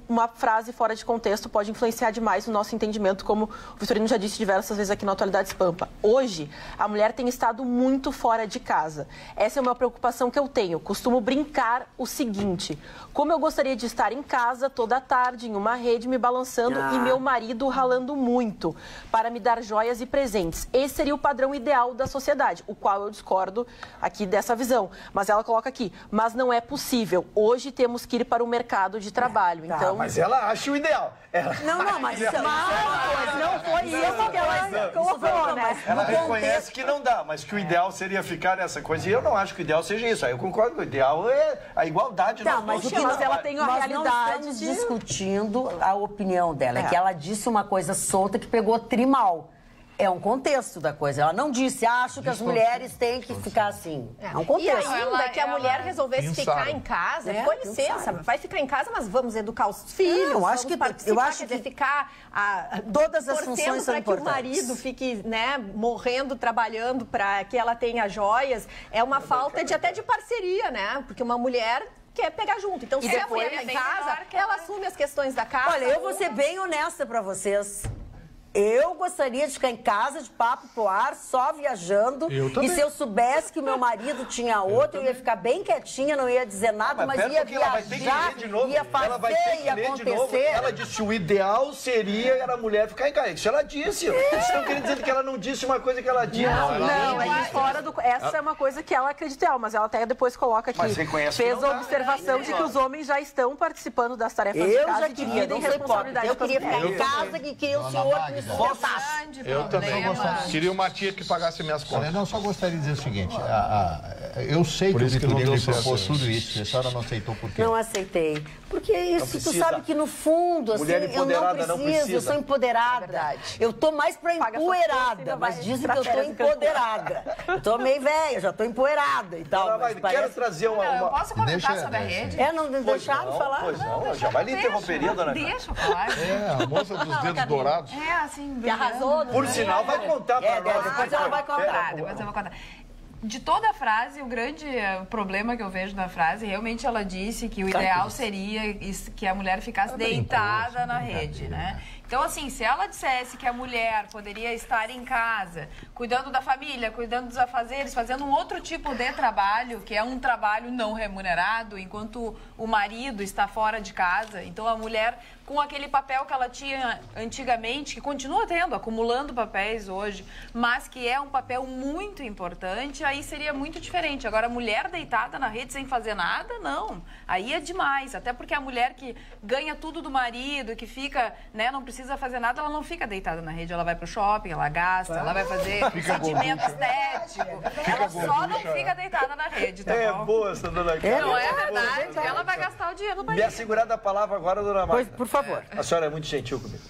uma frase fora de contexto pode influenciar demais no nosso entendimento, como o Vitorino já disse diversas vezes aqui no Atualidades Pampa. Hoje, a mulher tem estado muito fora de casa. Essa é uma preocupação que eu tenho. Costumo brincar o seguinte: como eu gostaria de estar em casa toda tarde, em uma rede, me balançando e meu marido ralando muito para me dar joias e presentes. Esse seria o padrão ideal da sociedade, o qual eu discordo aqui dessa visão. Mas ela coloca aqui, mas não é possível. Hoje temos que ir para o mercado de trabalho. Então... Mas ela acha o ideal. Não, mas isso não foi isso que ela colocou, né? Ela reconhece que não dá, mas que o ideal seria ficar nessa coisa. E eu não acho que o ideal seja isso. Aí eu concordo que o ideal é a igualdade. Mas ela tem a realidade não estamos discutindo a opinião dela. É que ela disse uma coisa solta que pegou trimal. É um contexto da coisa. Ela não disse, acho que as mulheres têm que ficar assim. É um contexto. E ainda que a mulher resolvesse ficar em casa, com licença, vai ficar em casa, mas vamos educar os filhos, eu acho que ficar todas as funções são importantes. Para que o marido fique, né, morrendo, trabalhando para que ela tenha joias, é uma falta até de parceria, né? Porque uma mulher quer pegar junto. Então, se a mulher está em casa, ela assume as questões da casa. Olha, eu vou ser bem honesta para vocês. Eu gostaria de ficar em casa, de papo pro ar, só viajando. E se eu soubesse que o meu marido tinha outro, eu ia ficar bem quietinha, não ia dizer nada, mas ia viajar, ia fazer, ia acontecer. Ela disse o ideal seria a mulher ficar em casa. Isso ela disse. Vocês estão querendo dizer que ela não disse uma coisa que ela disse. Não, é que fora do... Essa é uma coisa que ela acredita, mas ela até depois coloca aqui. Fez a observação de que os homens já estão participando das tarefas de casa e dividem responsabilidades. Eu queria ficar em casa, que queria o senhor que me Eu também. Queria uma tia que pagasse minhas contas. Não, só gostaria de dizer o seguinte. Eu sei que o Vitorino lhe propôs tudo isso. A senhora não aceitou por quê? Não aceitei. Porque isso, tu sabe que no fundo, assim, eu não preciso, eu sou empoderada. Eu tô mais pra empoeirada, mas dizem que eu tô empoderada. Eu tô meio velha, já tô empoerada e tal. Mas quero trazer uma... Eu posso comentar sobre a rede? Não deixaram falar? Pois não, já vai lhe interromperia, dona Carla. Deixa eu falar. A moça dos dedos dourados. Assim, que arrasou. Por sinal, vai contar pra nós. Depois ela vai contar. Depois eu vou contar. De toda a frase, o grande problema que eu vejo na frase, realmente ela disse que o ideal seria que a mulher ficasse deitada na rede, né? Então, assim, se ela dissesse que a mulher poderia estar em casa, cuidando da família, cuidando dos afazeres, fazendo um outro tipo de trabalho, que é um trabalho não remunerado, enquanto o marido está fora de casa, então a mulher, com aquele papel que ela tinha antigamente, que continua tendo, acumulando papéis hoje, mas que é um papel muito importante, aí seria muito diferente. Agora, a mulher deitada na rede sem fazer nada, não. Aí é demais, até porque a mulher que ganha tudo do marido, que fica, né, não precisa fazer nada, ela não fica deitada na rede, ela vai pro shopping, ela gasta, ela vai fazer sentimento estético. Ela só não fica deitada na rede, tá bom? Boa essa dona Carla. Não é verdade, ela vai gastar o dinheiro no marido. Me assegurar da palavra agora, dona Magda. Por favor. A senhora é muito gentil comigo.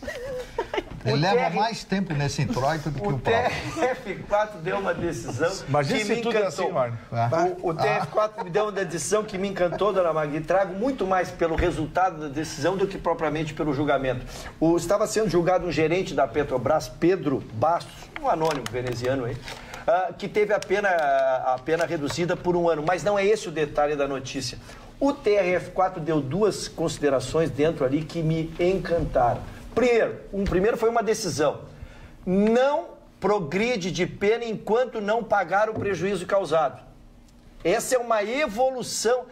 Ele leva mais tempo nesse introito do que o Paulo. O TRF4 deu uma decisão Imagina que se me tudo é encantou. assim, Marne. O TRF4 me deu uma decisão que me encantou, dona Magda, e trago muito mais pelo resultado da decisão do que propriamente pelo julgamento. Estava sendo julgado um gerente da Petrobras, Pedro Bastos, um anônimo veneziano aí, que teve a pena reduzida por 1 ano. Mas não é esse o detalhe da notícia. O TRF4 deu 2 considerações dentro ali que me encantaram. Primeiro foi uma decisão. Não progride de pena enquanto não pagar o prejuízo causado. Essa é uma evolução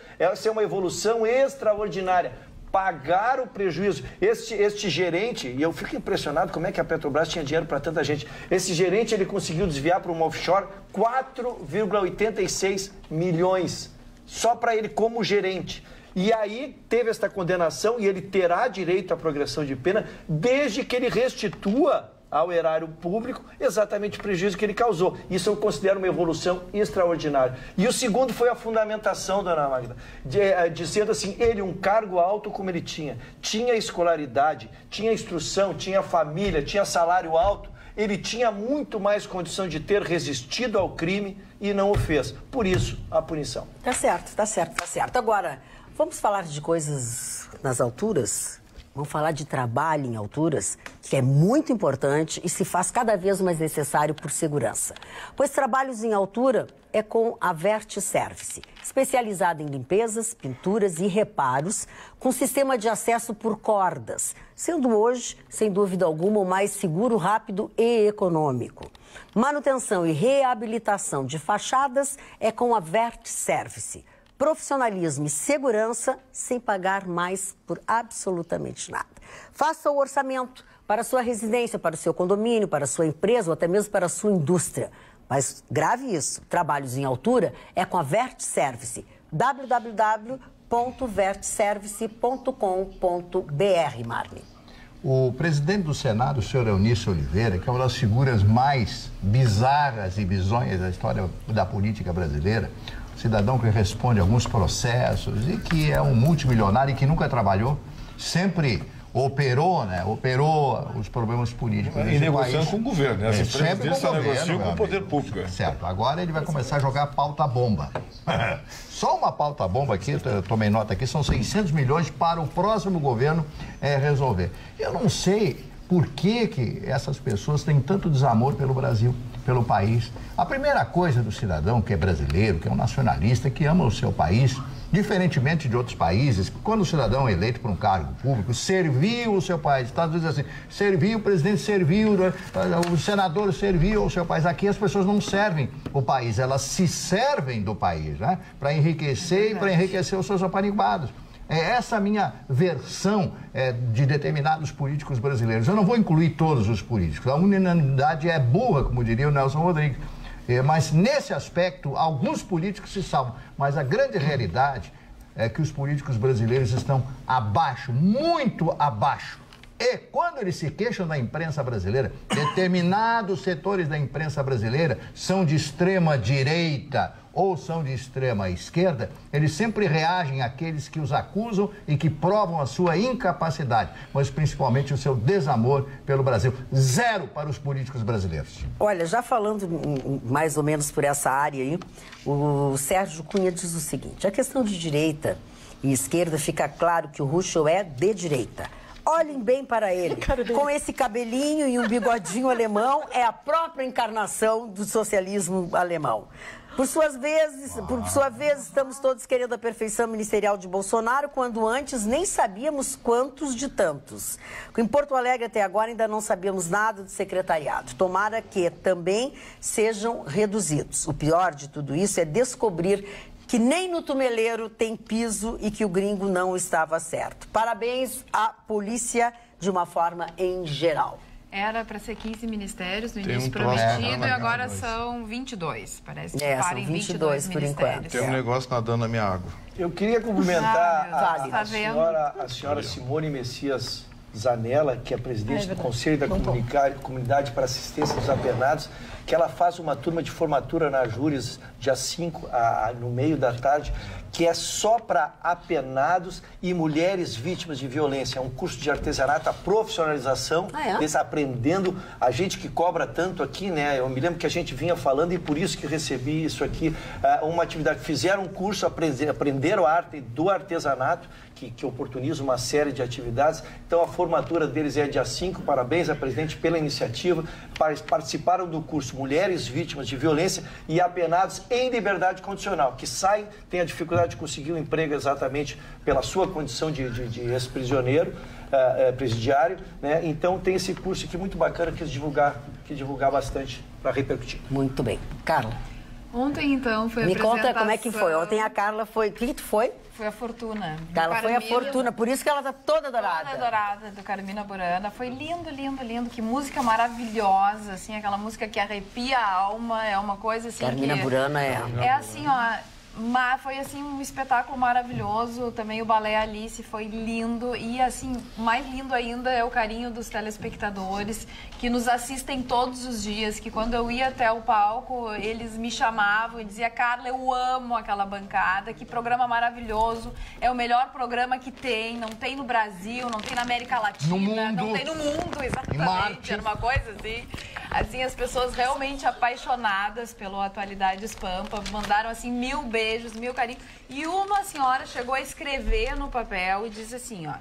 extraordinária. Pagar o prejuízo. Este gerente, e eu fico impressionado como é que a Petrobras tinha dinheiro para tanta gente. Esse gerente, ele conseguiu desviar para uma offshore 4,86 milhões. Só para ele como gerente. E aí teve esta condenação e ele terá direito à progressão de pena desde que ele restitua ao erário público exatamente o prejuízo que ele causou. Isso eu considero uma evolução extraordinária. E o segundo foi a fundamentação, dona Magda, dizendo assim, ele, um cargo alto como ele tinha escolaridade, tinha instrução, tinha família, tinha salário alto, ele tinha muito mais condição de ter resistido ao crime e não o fez. Por isso, a punição. Tá certo. Agora, vamos falar de coisas nas alturas? Vamos falar de trabalho em alturas, que é muito importante e se faz cada vez mais necessário por segurança. Pois trabalhos em altura é com a Vert Service, especializada em limpezas, pinturas e reparos, com sistema de acesso por cordas, sendo hoje, sem dúvida alguma, o mais seguro, rápido e econômico. Manutenção e reabilitação de fachadas é com a Vert Service. Profissionalismo e segurança sem pagar mais por absolutamente nada. Faça o orçamento para a sua residência, para o seu condomínio, para a sua empresa ou até mesmo para a sua indústria. Mas grave isso, trabalhos em altura é com a Vert Service. www.vertservice.com.br, Marne. O presidente do Senado, o senhor Eunício Oliveira, que é uma das figuras mais bizarras e bizonhas da história da política brasileira, cidadão que responde a alguns processos e que é um multimilionário e que nunca trabalhou, sempre operou os problemas políticos. E negociando com o governo, né? As empresas só negociam com o poder público. Certo, agora ele vai começar a jogar pauta-bomba. Só uma pauta-bomba aqui, eu tomei nota aqui, são 600 milhões para o próximo governo resolver. Eu não sei por que essas pessoas têm tanto desamor pelo Brasil, pelo país. A primeira coisa do cidadão que é brasileiro, que é um nacionalista, que ama o seu país, diferentemente de outros países, quando o cidadão é eleito por um cargo público, serviu o seu país. Estados Unidos assim, serviu, o presidente serviu, o senador serviu ao seu país. Aqui as pessoas não servem o país, elas se servem do país, né? Para enriquecer e para enriquecer os seus apaniguados. É essa a minha versão de determinados políticos brasileiros. Eu não vou incluir todos os políticos. A unanimidade é burra, como diria o Nelson Rodrigues. Mas nesse aspecto, alguns políticos se salvam. Mas a grande realidade é que os políticos brasileiros estão abaixo, muito abaixo, E quando eles se queixam da imprensa brasileira, determinados setores da imprensa brasileira são de extrema direita ou são de extrema esquerda, eles sempre reagem àqueles que os acusam e que provam a sua incapacidade, mas principalmente o seu desamor pelo Brasil. Zero para os políticos brasileiros. Olha, já falando mais ou menos por essa área aí, o Sérgio Cunha diz o seguinte: a questão de direita e esquerda, fica claro que o Ruschel é de direita. Olhem bem para ele. Com esse cabelinho e um bigodinho alemão, é a própria encarnação do socialismo alemão. Por sua vez, estamos todos querendo a perfeição ministerial de Bolsonaro, quando antes nem sabíamos quantos de tantos. Em Porto Alegre, até agora, ainda não sabíamos nada do secretariado. Tomara que também sejam reduzidos. O pior de tudo isso é descobrir que nem no tumeleiro tem piso e que o gringo não estava certo. Parabéns à polícia de uma forma em geral. Era para ser 15 ministérios no início prometido e agora são 22. Parece que parem 22 ministérios. Tem um negócio nadando na minha água. Eu queria cumprimentar a senhora Simone Messias Zanella, que é presidente do Conselho da Comunidade para Assistência dos Apenados, que ela faz uma turma de formatura na Júris, dia 5, no meio da tarde, que é só para apenados e mulheres vítimas de violência. É um curso de artesanato, a profissionalização, aprendendo a gente que cobra tanto aqui, né? Eu me lembro que a gente vinha falando e por isso que recebi isso aqui, uma atividade. Fizeram um curso, aprenderam a arte do artesanato, que oportuniza uma série de atividades. Então, a formatura deles é dia 5. Parabéns à presidente pela iniciativa. Participaram do curso Mulheres Vítimas de Violência e Apenados em Liberdade Condicional, que saem, têm a dificuldade de conseguir um emprego exatamente pela sua condição de ex-prisioneiro, presidiário, né? Então, tem esse curso aqui muito bacana, que divulgar bastante para repercutir. Muito bem. Carla. Ontem, então, foi a Me conta como é que foi. Ontem a Carla foi... O que foi? Foi a Fortuna. Carla foi a Fortuna, por isso que ela tá toda dourada. Toda dourada, do Carmina Burana. Foi lindo, lindo, lindo. Que música maravilhosa, assim, aquela música que arrepia a alma, é uma coisa assim. Carmina Burana é assim, ó. Mas foi assim um espetáculo maravilhoso, também o Balé Alice foi lindo e assim, mais lindo ainda é o carinho dos telespectadores que nos assistem todos os dias, que quando eu ia até o palco, eles me chamavam e diziam: Carla, eu amo aquela bancada, que programa maravilhoso, é o melhor programa que tem, não tem no Brasil, não tem na América Latina, não tem no mundo, exatamente, era uma coisa assim, as pessoas realmente apaixonadas pela Atualidades Pampa, mandaram assim 1000 beijos, 1000 carinhos. E uma senhora chegou a escrever no papel e disse assim, ó: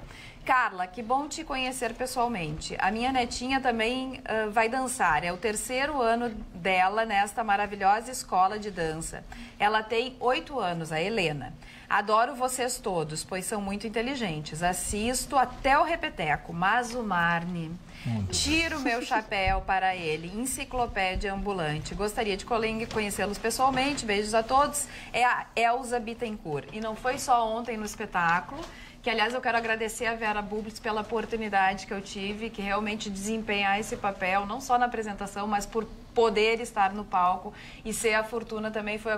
Carla, que bom te conhecer pessoalmente. A minha netinha também vai dançar. É o 3º ano dela nesta maravilhosa escola de dança. Ela tem 8 anos, a Helena. Adoro vocês todos, pois são muito inteligentes. Assisto até o repeteco, mas o Marne... Tiro meu chapéu para ele, enciclopédia ambulante. Gostaria de conhecê-los pessoalmente. Beijos a todos. É a Elza Bittencourt. E não foi só ontem no espetáculo, que, aliás, eu quero agradecer a Vera Bublitz pela oportunidade que eu tive, que realmente desempenhar esse papel, não só na apresentação, mas por poder estar no palco e ser a Fortuna também foi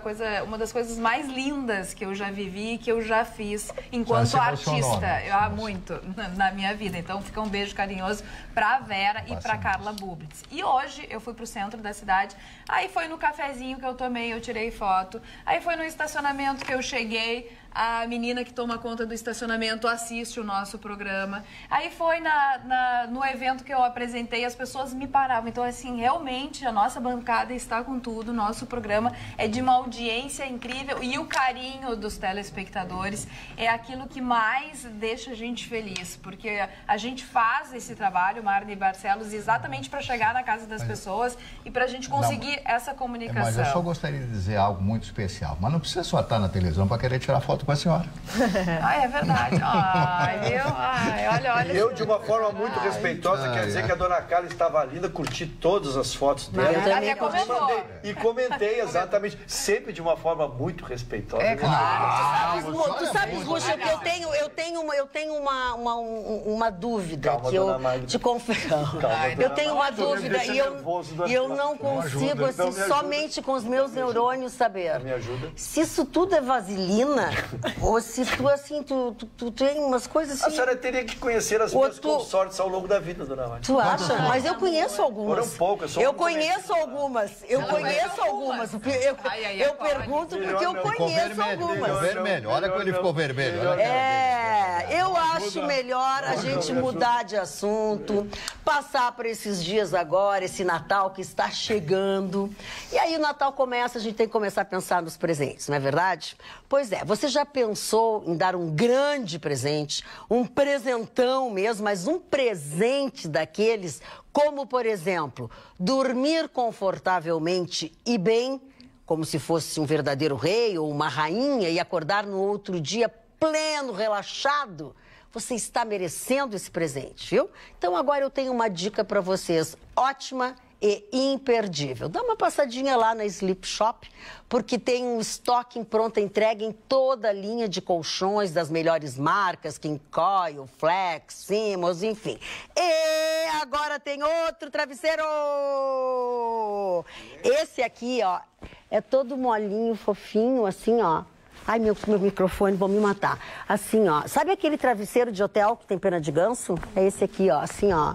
uma das coisas mais lindas que eu já vivi, que eu já fiz enquanto artista. Muito na minha vida. Então, fica um beijo carinhoso pra Vera e pra Carla Bublitz. E hoje eu fui pro centro da cidade, aí foi no cafezinho que eu tomei, eu tirei foto, aí foi no estacionamento que eu cheguei, a menina que toma conta do estacionamento assiste o nosso programa. Aí foi no evento que eu apresentei, as pessoas me paravam. Então, assim, realmente a nossa bancada está com tudo, o nosso programa é de uma audiência incrível e o carinho dos telespectadores é aquilo que mais deixa a gente feliz, porque a gente faz esse trabalho, Marne Barcelos, exatamente para chegar na casa das pessoas e para a gente conseguir essa comunicação. Mas eu só gostaria de dizer algo muito especial, mas não precisa só estar na televisão para querer tirar foto com a senhora. É verdade. Olha. Eu, de uma forma muito respeitosa, quero dizer que a dona Carla estava linda, curti todas as fotos dela. E comentei exatamente, sempre de uma forma muito respeitosa. É claro. Tu sabes, Ruxa, que eu tenho uma dúvida. Calma, que eu dona Magda. te confesso. Eu tenho uma dúvida e eu não consigo, assim, somente com os meus neurônios saber. Me ajuda. Se isso tudo é vaselina, ou se tu, assim, tu tem umas coisas assim... A senhora teria que conhecer as minhas consortes ao longo da vida, dona Magda. Tu acha? Mas eu conheço algumas. Foram poucas. Eu conheço algumas. Eu pergunto porque eu conheço algumas. Vermelho, olha como ele ficou vermelho. Eu acho melhor a gente mudar de assunto, passar por esses dias agora, esse Natal que está chegando. E aí o Natal começa, a gente tem que começar a pensar nos presentes, não é verdade? Pois é, você já pensou em dar um grande presente, um presentão mesmo, mas um presente daqueles, como, por exemplo, dormir confortavelmente e bem, como se fosse um verdadeiro rei ou uma rainha, e acordar no outro dia pleno, relaxado? Você está merecendo esse presente, viu? Então agora eu tenho uma dica para vocês, ótima e imperdível. Dá uma passadinha lá na Sleep Shop, porque tem um estoque em pronta entrega em toda a linha de colchões das melhores marcas, King Coil, Flex, Simmons, enfim. E agora tem outro travesseiro! Esse aqui, ó, é todo molinho, fofinho, assim, ó. Ai, meu microfone, vão me matar. Assim, ó. Sabe aquele travesseiro de hotel que tem pena de ganso? É esse aqui, ó. Assim, ó.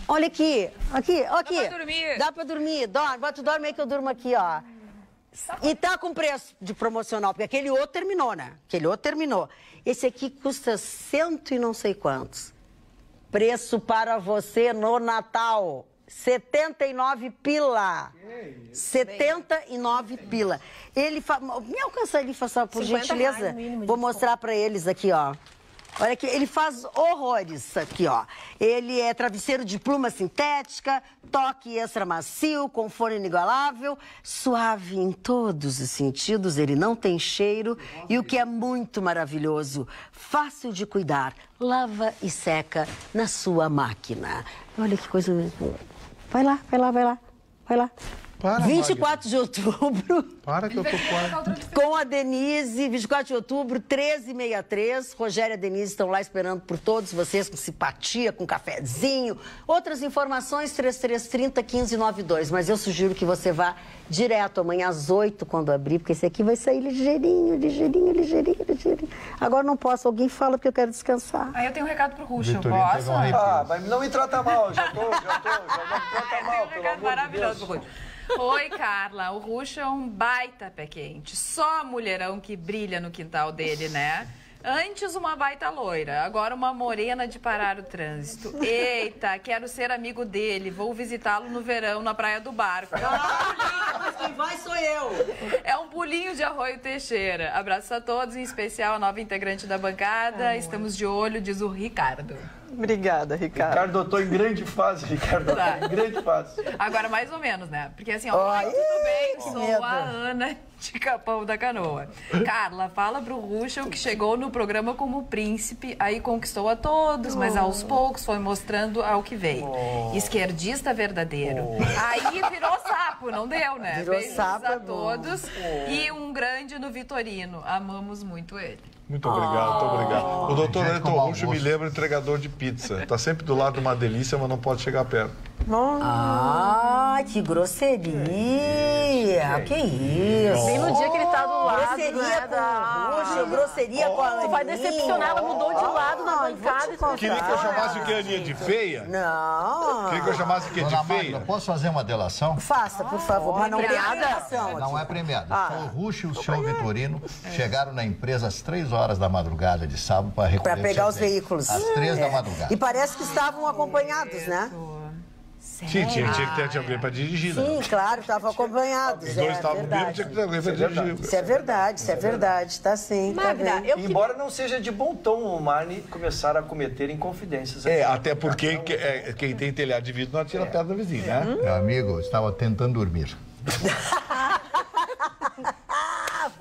Olha aqui. Aqui, ó. Aqui. Dá pra dormir. Dá pra dormir. Dorme. Tu dorme aí que eu durmo aqui, ó. E tá com preço de promocional, porque aquele outro terminou, né? Aquele outro terminou. Esse aqui custa 100 e não sei quantos. Preço para você no Natal. 79 pila. 79 pila. Ele me alcança ali, por gentileza. Vou mostrar para eles aqui, ó. Olha aqui, ele faz horrores aqui, ó. Ele é travesseiro de pluma sintética, toque extra macio, conforto inigualável, suave em todos os sentidos, ele não tem cheiro e o que é muito maravilhoso, fácil de cuidar, lava e seca na sua máquina. Olha que coisa... Vai lá. Para, 24 de outubro. Para que eu tô fora. Com a Denise, 24 de outubro, 13h63. Rogério e a Denise estão lá esperando por todos vocês, com simpatia, com cafezinho. Outras informações, 3330-1592. Mas eu sugiro que você vá direto amanhã às 8, quando abrir, porque esse aqui vai sair ligeirinho. Agora não posso, alguém fala porque eu quero descansar. Aí eu tenho um recado pro Ruxa, eu Vitorino, posso? Mas não me trata mal, já não me trata mal, um recado maravilhoso pro Ruxa. Oi, Carla. O Ruxa é um baita pé quente. Só mulherão que brilha no quintal dele, né? Antes uma baita loira, agora uma morena de parar o trânsito. Eita, quero ser amigo dele. Vou visitá-lo no verão na Praia do Barco. Mas quem vai sou eu. É um pulinho de Arroio Teixeira. Abraço a todos, em especial a nova integrante da bancada. Estamos de olho, diz o Ricardo. Obrigada, Ricardo. Ricardo, eu tô em grande fase, Ricardo. Tá. Em grande fase. Agora, mais ou menos, né? Porque assim, ó, oi, tudo bem? Sou a Ana de Capão da Canoa. Carla, fala pro Ruxa que chegou no programa como príncipe, aí conquistou a todos, mas aos poucos foi mostrando ao que veio. Esquerdista verdadeiro. Aí virou sapo, não deu, né? Virou Beijos sapo, a todos. E um grande no Vitorino. Amamos muito ele. Muito obrigado. O doutor Neto Ruxa me lembra entregador de pizza. Tá sempre do lado de uma delícia, mas não pode chegar perto. Que grosseria! Que isso! Bem no dia que ele tá do lado, Grosseria né, com o Ruxa, grosseria com a Aninha. Tu vai decepcionar, ela mudou de lado na bancada. Queria que eu chamasse o que, Aninha, de feia? Não. Queria que eu chamasse o que, de Dona feia? Magda, posso fazer uma delação? Faça, por favor, mas não tem premiação aqui. Não é premiado. Só o Ruxa e o senhor Vitorino chegaram na empresa às 3 horas da madrugada de sábado para recolher Para pegar os seus veículos. Às 3 da madrugada. E parece que estavam acompanhados, né? Sim, tinha que ter alguém para dirigir, né? Sim, claro, estavam acompanhados. Os dois estavam bêbados, tinha que ter alguém para dirigir. Isso é verdade, tá sim. Magda, eu Embora não seja de bom tom o Marne começar a cometer inconfidências. Até porque quem tem telhado de vidro não atira pedra da vizinha, né? Meu amigo estava tentando dormir.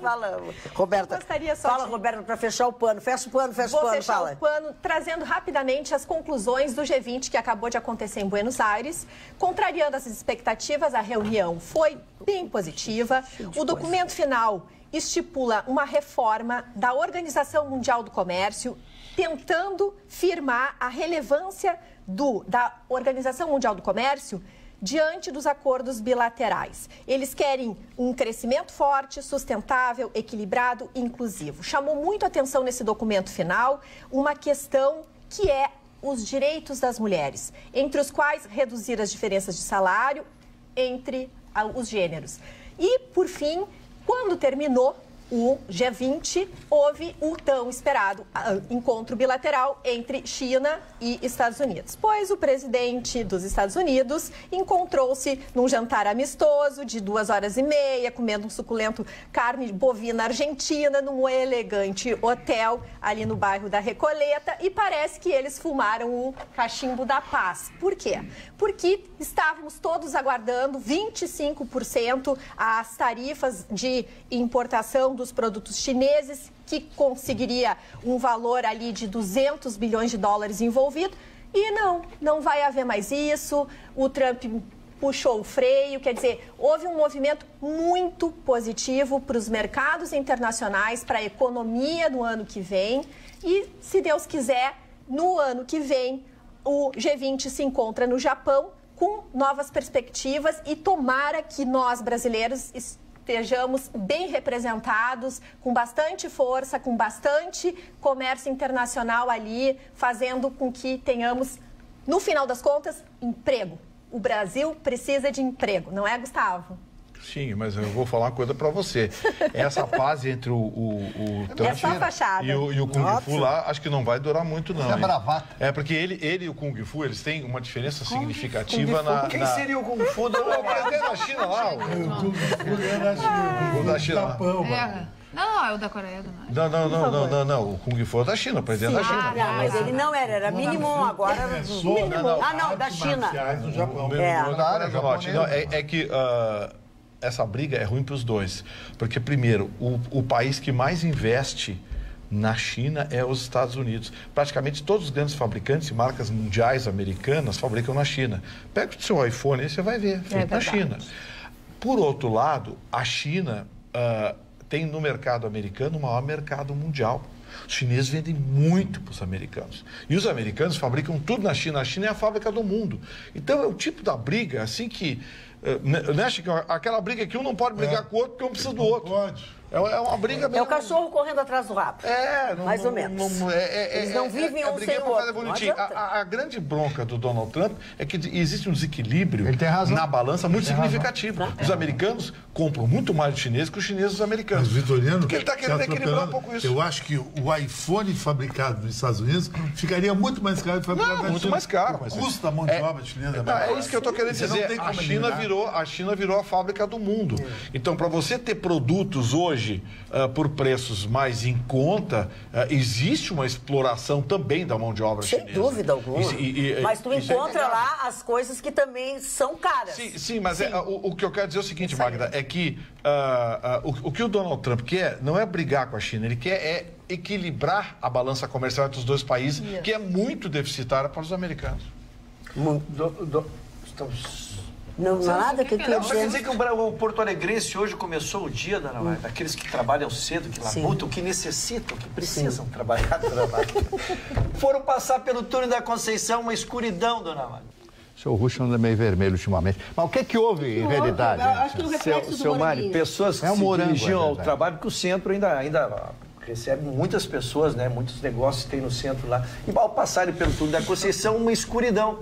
Fala, Roberta. Gostaria só Fala, de... Roberta, para fechar o pano. Fecha o pano, Vou fechar fala. o pano, trazendo rapidamente as conclusões do G20 que acabou de acontecer em Buenos Aires. Contrariando as expectativas, a reunião foi bem positiva. O documento final estipula uma reforma da Organização Mundial do Comércio, tentando firmar a relevância da Organização Mundial do Comércio diante dos acordos bilaterais. Eles querem um crescimento forte, sustentável, equilibrado e inclusivo. Chamou muito atenção nesse documento final uma questão que é os direitos das mulheres, entre os quais reduzir as diferenças de salário entre os gêneros. E, por fim, quando terminou o G20, houve o tão esperado encontro bilateral entre China e Estados Unidos. Pois o presidente dos Estados Unidos encontrou-se num jantar amistoso de 2h30, comendo um suculento carne bovina argentina, num elegante hotel ali no bairro da Recoleta, e parece que eles fumaram o cachimbo da paz. Por quê? Porque estávamos todos aguardando 25% as tarifas de importação dos produtos chineses, que conseguiria um valor ali de 200 bilhões de dólares envolvido. E não vai haver mais isso. O Trump puxou o freio, quer dizer, houve um movimento muito positivo para os mercados internacionais, para a economia no ano que vem. E, se Deus quiser, no ano que vem, o G20 se encontra no Japão com novas perspectivas, e tomara que nós, brasileiros, estejamos bem representados, com bastante força, com bastante comércio internacional ali, fazendo com que tenhamos, no final das contas, emprego. O Brasil precisa de emprego, não é, Gustavo? Sim, mas eu vou falar uma coisa para você. Essa paz entre o Trump e o Kung Fu lá, acho que não vai durar muito, não. É bravata. É porque ele e o Kung Fu, eles têm uma diferença significativa na... Quem seria o Kung Fu? O presidente da China lá. O Kung Fu é da China. O da China. Japão, Não, é o da Coreia do Norte. Não. O Kung Fu é da China, o presidente da China. Não, mas ele não era mínimo, agora... Não, da China. No Japão. É que... essa briga é ruim para os dois. Porque, primeiro, o país que mais investe na China é os Estados Unidos. Praticamente todos os grandes fabricantes e marcas mundiais americanas fabricam na China. Pega o seu iPhone e você vai ver, feito na China. Por outro lado, a China tem no mercado americano o maior mercado mundial. Os chineses vendem muito para os americanos. E os americanos fabricam tudo na China. A China é a fábrica do mundo. Então, é o tipo da briga, assim que... né, Chico? Aquela briga que um não pode brigar com o outro porque um precisa do outro. Pode. É uma briga mesmo. É o cachorro correndo atrás do rabo. Mais ou menos. Eles não vivem um sem o outro. A grande bronca do Donald Trump é que existe um desequilíbrio na balança muito significativo. Os americanos compram muito mais dos chineses que os chineses dos americanos. Mas, Vitoriano, porque ele está querendo equilibrar um pouco isso. Eu acho que o iPhone fabricado nos Estados Unidos ficaria muito mais caro do que fabricado na China. Muito mais caro. Mas custa a mão de obra chinesa. É isso que eu estou querendo dizer. A China virou a fábrica do mundo. Então, para você ter produtos hoje por preços mais em conta, existe uma exploração também da mão de obra chinesa. Sem dúvida alguma. Mas tu encontra lá as coisas que também são caras. Sim, mas o que eu quero dizer é o seguinte, Magda, é que o que o Donald Trump quer não é brigar com a China, ele quer equilibrar a balança comercial entre os dois países, que é muito deficitária para os americanos. Não, nada que eu queria dizer. Quer dizer que o Porto Alegrense hoje começou o dia daqueles que trabalham cedo, que labutam, que necessitam, que precisam trabalhar. Foram passar pelo túnel da Conceição, uma escuridão, dona Magda. O seu Russo anda meio vermelho ultimamente. Mas o que houve em realidade? Acho que no reflexo do Mário, pessoas que se dirigiam ao trabalho, porque o centro ainda recebe muitas pessoas, né? Muitos negócios tem no centro lá. E ao passarem pelo túnel da Conceição, uma escuridão.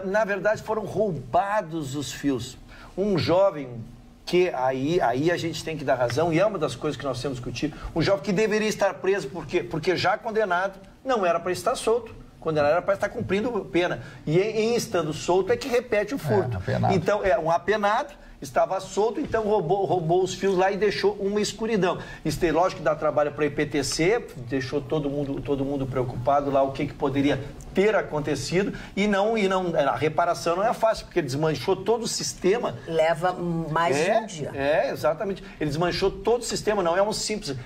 Na verdade, foram roubados os fios. Um jovem que aí a gente tem que dar razão, e é uma das coisas que nós temos discutido, um jovem que deveria estar preso, porque já condenado, não era para estar solto. Condenado era para estar cumprindo pena. E em estando solto é que repete o furto. Então, um apenado, estava solto, então roubou os fios lá e deixou uma escuridão. Isso tem, lógico, que dá trabalho para a IPTC, deixou todo mundo preocupado lá, o que poderia ter acontecido e a reparação não é fácil, porque ele desmanchou todo o sistema. Leva mais de um dia. Exatamente. Ele desmanchou todo o sistema, não é um simples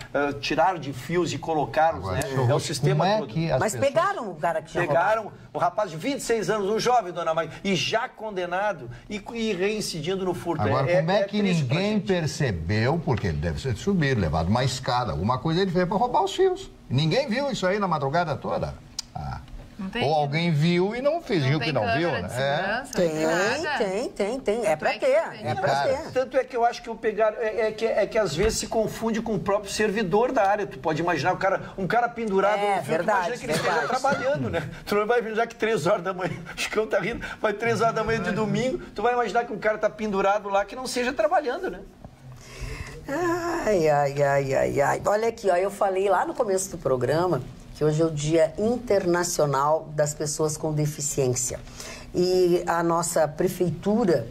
tirar de fios e colocá-los, né? É o sistema todo. Mas pegaram o cara que tinha roubado. O rapaz de 26 anos, um jovem, dona Maria, e já condenado e reincidindo no furto. Agora, como é que ninguém percebeu, porque ele deve ter subido, levado uma escada, alguma coisa ele fez para roubar os fios. Ninguém viu isso aí na madrugada toda. Ou alguém viu e não fingiu que não viu, né? Tem. É pra ter. Tanto é que eu acho que é que às vezes se confunde com o próprio servidor da área. Tu pode imaginar um cara pendurado no fio, tu imagina que ele esteja trabalhando, né? Tu não vai imaginar que 3 horas da manhã, o Chicão tá rindo, vai 3 horas da manhã de domingo, tu vai imaginar que um cara tá pendurado lá que não seja trabalhando, né? Ai. Olha aqui, ó, eu falei lá no começo do programa que hoje é o Dia Internacional das Pessoas com Deficiência. E a nossa prefeitura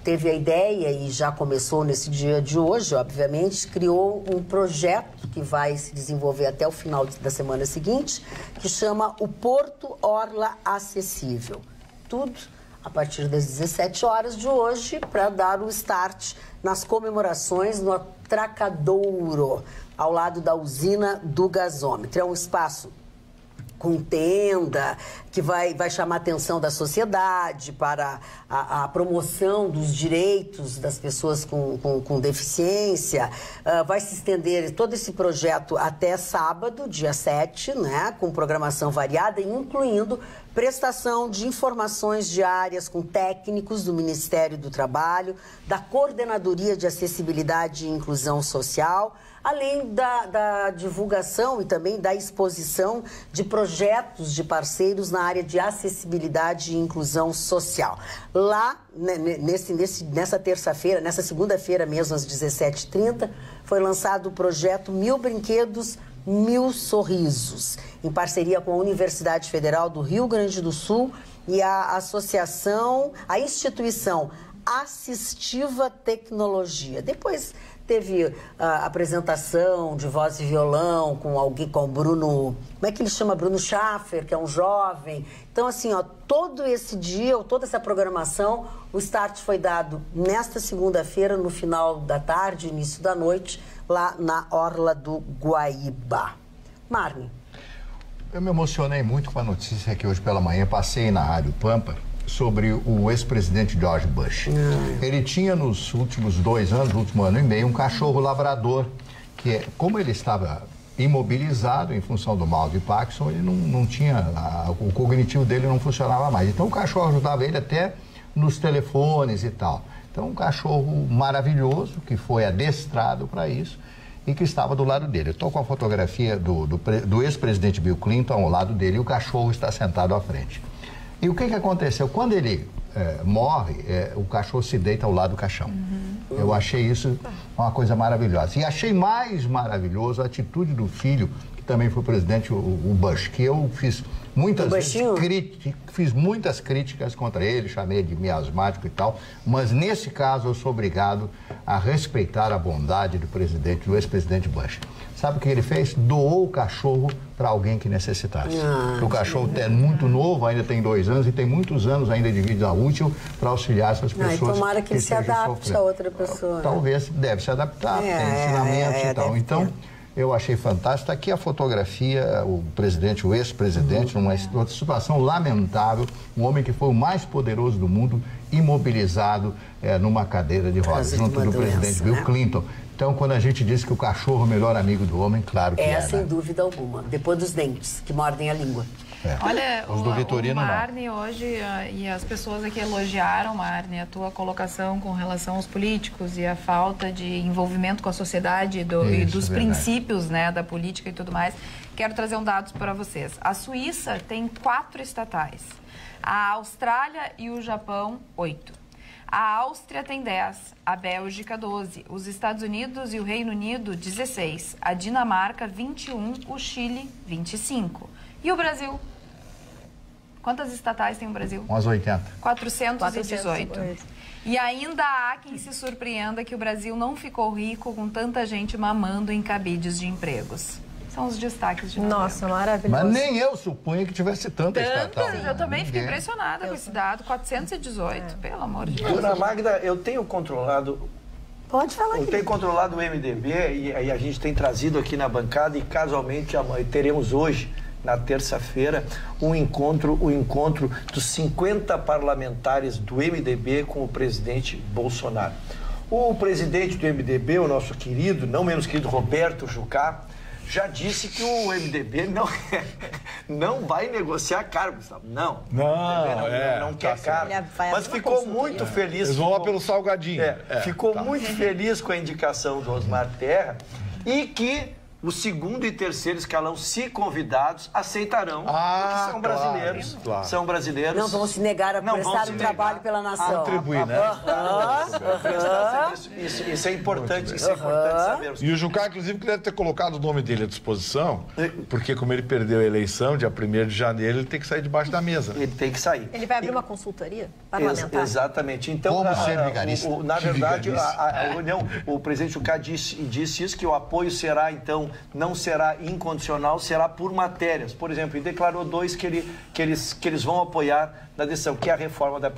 teve a ideia, e já começou nesse dia de hoje, obviamente, criou um projeto que vai se desenvolver até o final da semana seguinte, que chama o Porto Orla Acessível. Tudo a partir das 17 horas de hoje, para dar o start nas comemorações no Atracadouro, ao lado da usina do gasômetro. É um espaço com tenda, que vai chamar a atenção da sociedade para a promoção dos direitos das pessoas com deficiência. Vai se estender todo esse projeto até sábado, dia 7, né, com programação variada, incluindo prestação de informações diárias com técnicos do Ministério do Trabalho, da Coordenadoria de Acessibilidade e Inclusão Social, além da divulgação e também da exposição de projetos de parceiros na área de acessibilidade e inclusão social. Lá, nessa terça-feira, nessa segunda-feira mesmo, às 17h30, foi lançado o projeto 1000 Brinquedos, 1000 Sorrisos, em parceria com a Universidade Federal do Rio Grande do Sul e a instituição Assistiva Tecnologia. Depois teve a apresentação de voz e violão com o Bruno, como é que ele chama? Bruno Schaffer, que é um jovem. Então, assim, ó, todo esse dia, toda essa programação, o start foi dado nesta segunda-feira, no final da tarde, início da noite, lá na Orla do Guaíba. Marne. Eu me emocionei muito com a notícia que hoje pela manhã passei na Rádio Pampa sobre o ex-presidente George Bush. Ele tinha nos últimos 2 anos, no último ano e meio, um cachorro labrador, que como ele estava imobilizado em função do mal de Parkinson, ele não tinha, o cognitivo dele não funcionava mais. Então o cachorro ajudava ele até nos telefones e tal. Então um cachorro maravilhoso, que foi adestrado para isso e que estava do lado dele. Eu estou com a fotografia do ex-presidente Bill Clinton ao lado dele e o cachorro está sentado à frente. E o que aconteceu? Quando ele morre, o cachorro se deita ao lado do caixão. Eu achei isso uma coisa maravilhosa. E achei mais maravilhoso a atitude do filho, que também foi presidente, o Bush, que eu fiz muitas críticas contra ele, chamei de miasmático e tal, mas nesse caso eu sou obrigado a respeitar a bondade do ex-presidente Bush. Sabe o que ele fez? Doou o cachorro para alguém que necessitasse. O cachorro é muito novo, ainda tem 2 anos e tem muitos anos ainda de vida útil para auxiliar essas pessoas. Tomara que ele se adapte a outra pessoa. Talvez deve se adaptar, tem ensinamentos e tal. Então, eu achei fantástico. Aqui a fotografia, o ex-presidente, numa outra situação lamentável, um homem que foi o mais poderoso do mundo, imobilizado numa cadeira de rodas, junto do presidente Bill Clinton. Então, quando a gente diz que o cachorro é o melhor amigo do homem, claro que é. Sem dúvida alguma. Depois dos dentes, que mordem a língua. Olha, os do Vitorino, o Marne hoje, e as pessoas aqui elogiaram, Marne, a tua colocação com relação aos políticos e a falta de envolvimento com a sociedade e dos princípios, né, da política e tudo mais. Quero trazer um dado para vocês. A Suíça tem 4 estatais. A Austrália e o Japão, 8. A Áustria tem 10, a Bélgica 12, os Estados Unidos e o Reino Unido 16, a Dinamarca 21, o Chile 25. E o Brasil? Quantas estatais tem o Brasil? Umas 80. 418. E ainda há quem se surpreenda que o Brasil não ficou rico com tanta gente mamando em cabides de empregos. São os destaques de Nossa, maravilhoso. Mas nem eu supunha que tivesse tanta estatal. Eu também fiquei impressionada com esse dado, 418, pelo amor de Deus. Dona Magda, eu tenho controlado... Pode falar aqui. Eu tenho controlado o MDB e aí a gente tem trazido aqui na bancada e casualmente teremos hoje, na terça-feira, o encontro dos 50 parlamentares do MDB com o presidente Bolsonaro. O presidente do MDB, o nosso querido, não menos querido Roberto Jucá, já disse que o MDB não vai negociar cargos. Não quer cargo. Mas ficou muito feliz. Eles vão lá pelo salgadinho. Ficou muito feliz com a indicação do Osmar Terra e que o segundo e terceiro escalão, se convidados, aceitarão, porque são brasileiros. Claro. São brasileiros. Não vão se negar a prestar um trabalho pela nação. Contribuir, né? Isso é importante, saber. E o Jucá, inclusive, que deve ter colocado o nome dele à disposição, porque como ele perdeu a eleição, dia 1º de janeiro, ele tem que sair debaixo da mesa. Ele tem que sair. Ele vai abrir uma consultoria parlamentar? Exatamente. Então, Como ser vigarista? Na verdade, o presidente Jucá disse isso, que o apoio será, então, não será incondicional, será por matérias. Por exemplo, ele declarou 2 que eles vão apoiar na decisão, que é a reforma da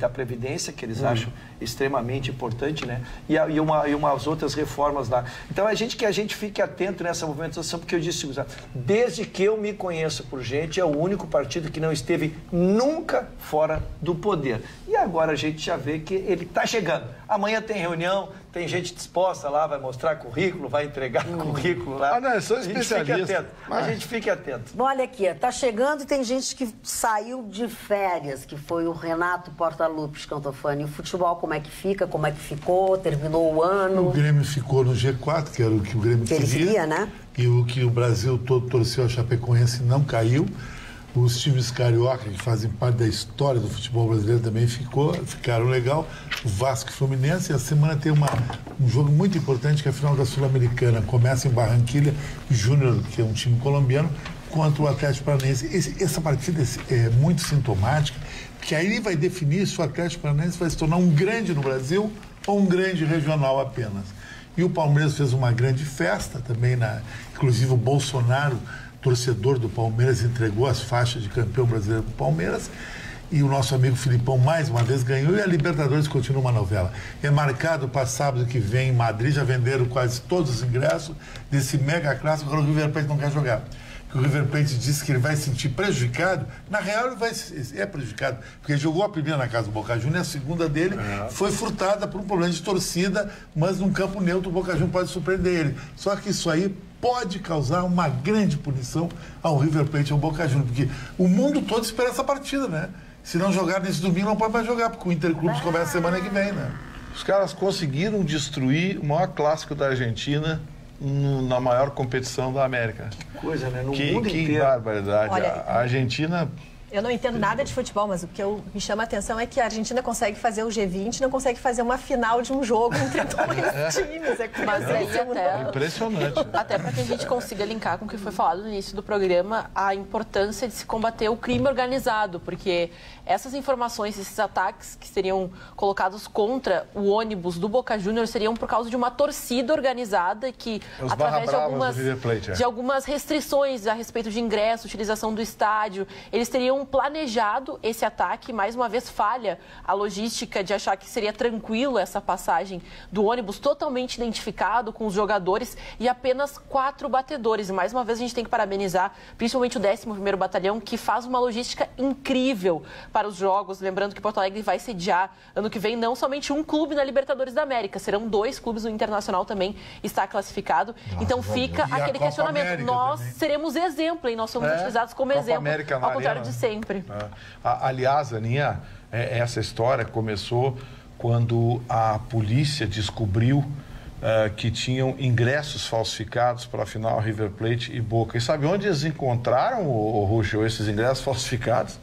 Previdência, que eles acham extremamente importante, né? E umas outras reformas lá. Então, que a gente fique atento nessa movimentação, porque eu disse, desde que eu me conheço por gente, é o único partido que não esteve nunca fora do poder. E agora a gente já vê que ele está chegando. Amanhã tem reunião, tem gente disposta lá, vai mostrar currículo, vai entregar currículo lá. Não, são especialistas. A gente fique atento. Bom, olha aqui, tá chegando e tem gente que saiu de férias, que foi o Renato Portaluppi Scantofani. O futebol, como é que fica, como é que ficou, terminou o ano? O Grêmio ficou no G4, que era o que o Grêmio queria. Ele queria, né? E o que o Brasil todo torceu, a Chapecoense não caiu. Os times carioca, que fazem parte da história do futebol brasileiro, também ficaram legal. O Vasco e Fluminense. E a semana tem um jogo muito importante, que é a final da Sul-Americana. Começa em Barranquilla, Júnior, que é um time colombiano, contra o Atlético Paranaense. Essa partida é muito sintomática, porque aí vai definir se o Atlético Paranaense vai se tornar um grande no Brasil ou um grande regional apenas. E o Palmeiras fez uma grande festa também, inclusive o Bolsonaro, torcedor do Palmeiras, entregou as faixas de campeão brasileiro para o Palmeiras. E o nosso amigo Filipão, mais uma vez, ganhou. E a Libertadores continua uma novela. É marcado para sábado que vem em Madrid. Já venderam quase todos os ingressos desse mega clássico. Agora o River Plate não quer jogar. Porque o River Plate disse que ele vai se sentir prejudicado. Na real, ele é prejudicado. Porque ele jogou a primeira na casa do Boca Juniors e a segunda dele foi furtada por um problema de torcida. Mas num campo neutro, o Boca Juniors pode surpreender ele. Só que isso aí pode causar uma grande punição ao River Plate e ao Boca Juniors. Porque o mundo todo espera essa partida, né? Se não jogar nesse domingo, não pode mais jogar, porque o Interclubes começa semana que vem, né? Os caras conseguiram destruir o maior clássico da Argentina na maior competição da América. Que coisa, né? No mundo inteiro. Que barbaridade. Olha, a Argentina... Eu não entendo nada de futebol, mas o que me chama a atenção é que a Argentina consegue fazer o G20, não consegue fazer uma final de um jogo entre dois times. É impressionante. Até para que a gente consiga linkar com o que foi falado no início do programa, a importância de se combater o crime organizado, porque essas informações, esses ataques que seriam colocados contra o ônibus do Boca Juniors seriam por causa de uma torcida organizada que, através de algumas restrições a respeito de ingresso, utilização do estádio, eles teriam planejado esse ataque. Mais uma vez falha a logística de achar que seria tranquilo essa passagem do ônibus, totalmente identificado com os jogadores e apenas 4 batedores. E mais uma vez a gente tem que parabenizar principalmente o 11º Batalhão, que faz uma logística incrível para os jogos. Lembrando que Porto Alegre vai sediar ano que vem não somente um clube na Libertadores da América, serão 2 clubes, o Internacional também está classificado. Então fica aquele questionamento. Nós seremos exemplo, hein? Nós somos utilizados como exemplo, ao contrário de sempre. Aliás, Aninha, essa história começou quando a polícia descobriu que tinham ingressos falsificados para a final River Plate e Boca. E sabe onde eles encontraram, Ruxo, esses ingressos falsificados?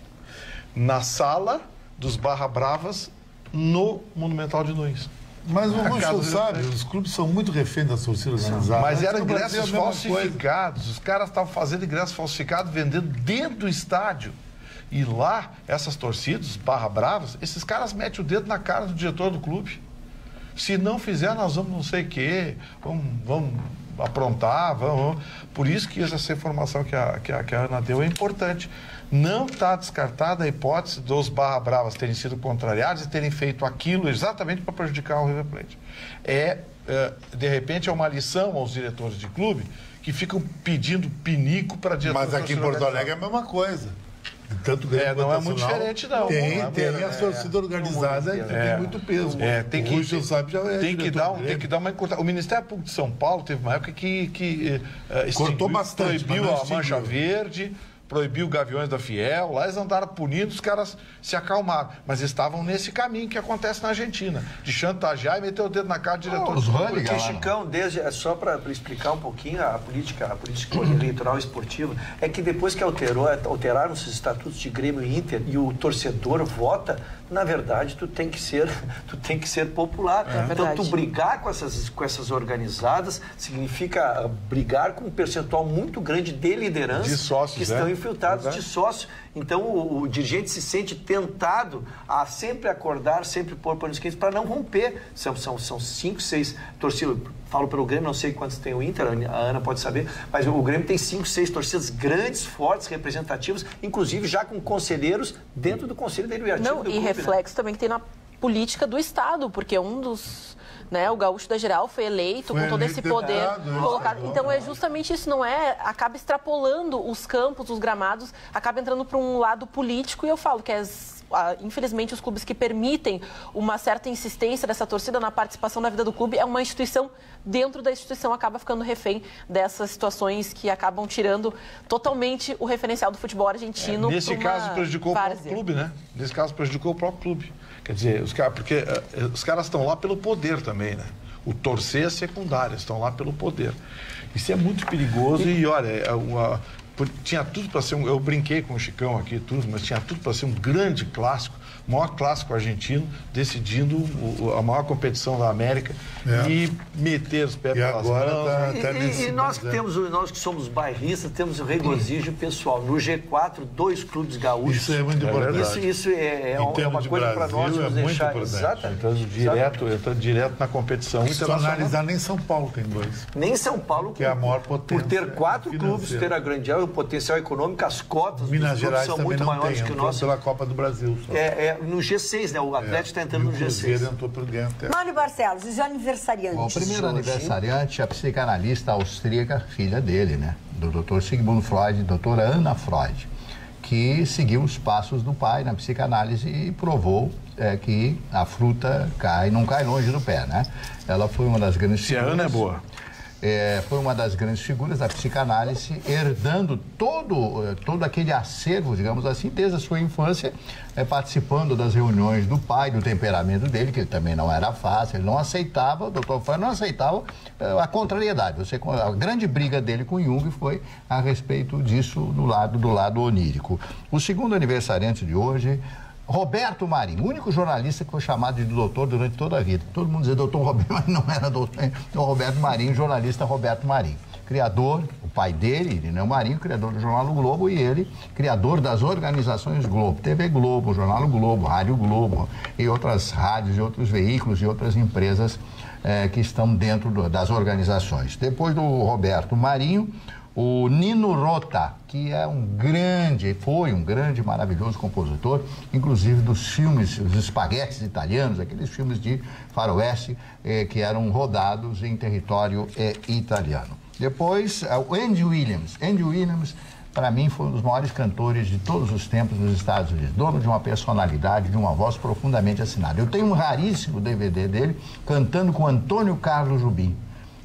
Na sala dos Barra Bravas, no Monumental de Nunes. Mas o Ruxo sabe, os clubes são muito reféns da torcida organizada. Mas eram ingressos falsificados. Os caras estavam fazendo ingressos falsificados, vendendo dentro do estádio. E lá, essas torcidas, Barra Bravas, esses caras metem o dedo na cara do diretor do clube. Se não fizer, nós vamos não sei o quê, vamos aprontar, vamos... Por isso que essa informação que a Ana deu é importante. Não está descartada a hipótese dos Barra Bravas terem sido contrariados e terem feito aquilo exatamente para prejudicar o River Plate. De repente, é uma lição aos diretores de clube que ficam pedindo pinico para diretor. Mas aqui em Porto Alegre é a mesma coisa. Tanto não é muito diferente, não. Tem a torcida organizada, tem muito peso. Tem que dar uma encurtada. O Ministério Público de São Paulo teve uma época que cortou bastante, proibiu a Mancha Verde, proibiu Gaviões da Fiel, lá eles andaram punidos, os caras se acalmaram. Mas estavam nesse caminho que acontece na Argentina, de chantagear e meter o dedo na cara do diretor. Porque, Chicão, só para explicar um pouquinho a política eleitoral esportiva, é que depois que alteraram-se os estatutos de Grêmio e Inter e o torcedor vota, na verdade, tu tem que ser popular. Então, tu brigar com essas organizadas significa brigar com um percentual muito grande de liderança de sócios, que estão infiltrados de sócios. Então, o dirigente se sente tentado a sempre acordar, sempre pôr panos quentes para não romper. São 5, 6 torcidas. Falo pelo Grêmio, não sei quantos tem o Inter, a Ana pode saber, mas o Grêmio tem 5, 6 torcidas grandes, fortes, representativas, inclusive já com conselheiros dentro do Conselho Deliberativo do clube, reflexo também que tem na política do Estado, porque um dos... o gaúcho da Geral foi eleito com todo esse poder colocado. Então é justamente isso, acaba extrapolando os campos, os gramados, acaba entrando para um lado político, e eu falo que infelizmente os clubes que permitem uma certa insistência dessa torcida na participação na vida do clube, é uma instituição, dentro da instituição acaba ficando refém dessas situações que acabam tirando totalmente o referencial do futebol argentino. Nesse caso prejudicou o próprio clube, né? Nesse caso prejudicou o próprio clube. Quer dizer, porque os caras estão lá pelo poder também, né? O torcer é secundário, estão lá pelo poder. Isso é muito perigoso e, olha, tinha tudo para ser eu brinquei com o Chicão aqui, mas tinha tudo para ser um grande clássico, o maior clássico argentino, decidindo a maior competição da América e meter os pés pelas mãos. E nós que somos bairristas, temos o regozijo pessoal. No G4, 2 clubes gaúchos. Isso é muito importante. Isso é uma coisa para nós nos deixar. Exatamente. Entrando direto na competição internacional. Se analisar, nem São Paulo tem 2. Nem São Paulo, que é a maior potência. Por ter 4 clubes, ter a Grandial, o potencial econômico, as cotas Minas Gerais são muito maiores que o nosso. Pela Copa do Brasil. No G6, né? O Atlético está entrando no G6. Entrou pro Mário Barcelos, os aniversariantes. O primeiro aniversariante é a psicanalista austríaca, filha dele, né? Do Dr. Sigmund Freud, doutora Ana Freud, que seguiu os passos do pai na psicanálise e provou que a fruta não cai longe do pé, né? Ela foi uma das grandes figuras. Se a Ana é boa. Foi uma das grandes figuras da psicanálise, herdando todo aquele acervo, digamos assim, desde a sua infância, participando das reuniões do pai, do temperamento dele, que também não era fácil, ele não aceitava, o Dr. Freud não aceitava a contrariedade. A grande briga dele com Jung foi a respeito disso do lado onírico. O segundo aniversariante de hoje, Roberto Marinho, o único jornalista que foi chamado de doutor durante toda a vida. Todo mundo dizia doutor Roberto, mas não era doutor. Então, Roberto Marinho, jornalista Roberto Marinho. Criador, o pai dele, Irineu Marinho, criador do Jornal o Globo, e ele, criador das organizações Globo, TV Globo, Jornal o Globo, Rádio Globo, e outras rádios, e outros veículos, e outras empresas que estão dentro das organizações. Depois do Roberto Marinho, o Nino Rota, que foi um grande, maravilhoso compositor, inclusive dos filmes, os espaguetes italianos, aqueles filmes de faroeste que eram rodados em território italiano. Depois, o Andy Williams. Andy Williams, para mim, foi um dos maiores cantores de todos os tempos nos Estados Unidos, dono de uma personalidade, de uma voz profundamente assinada. Eu tenho um raríssimo DVD dele cantando com Antônio Carlos Jobim.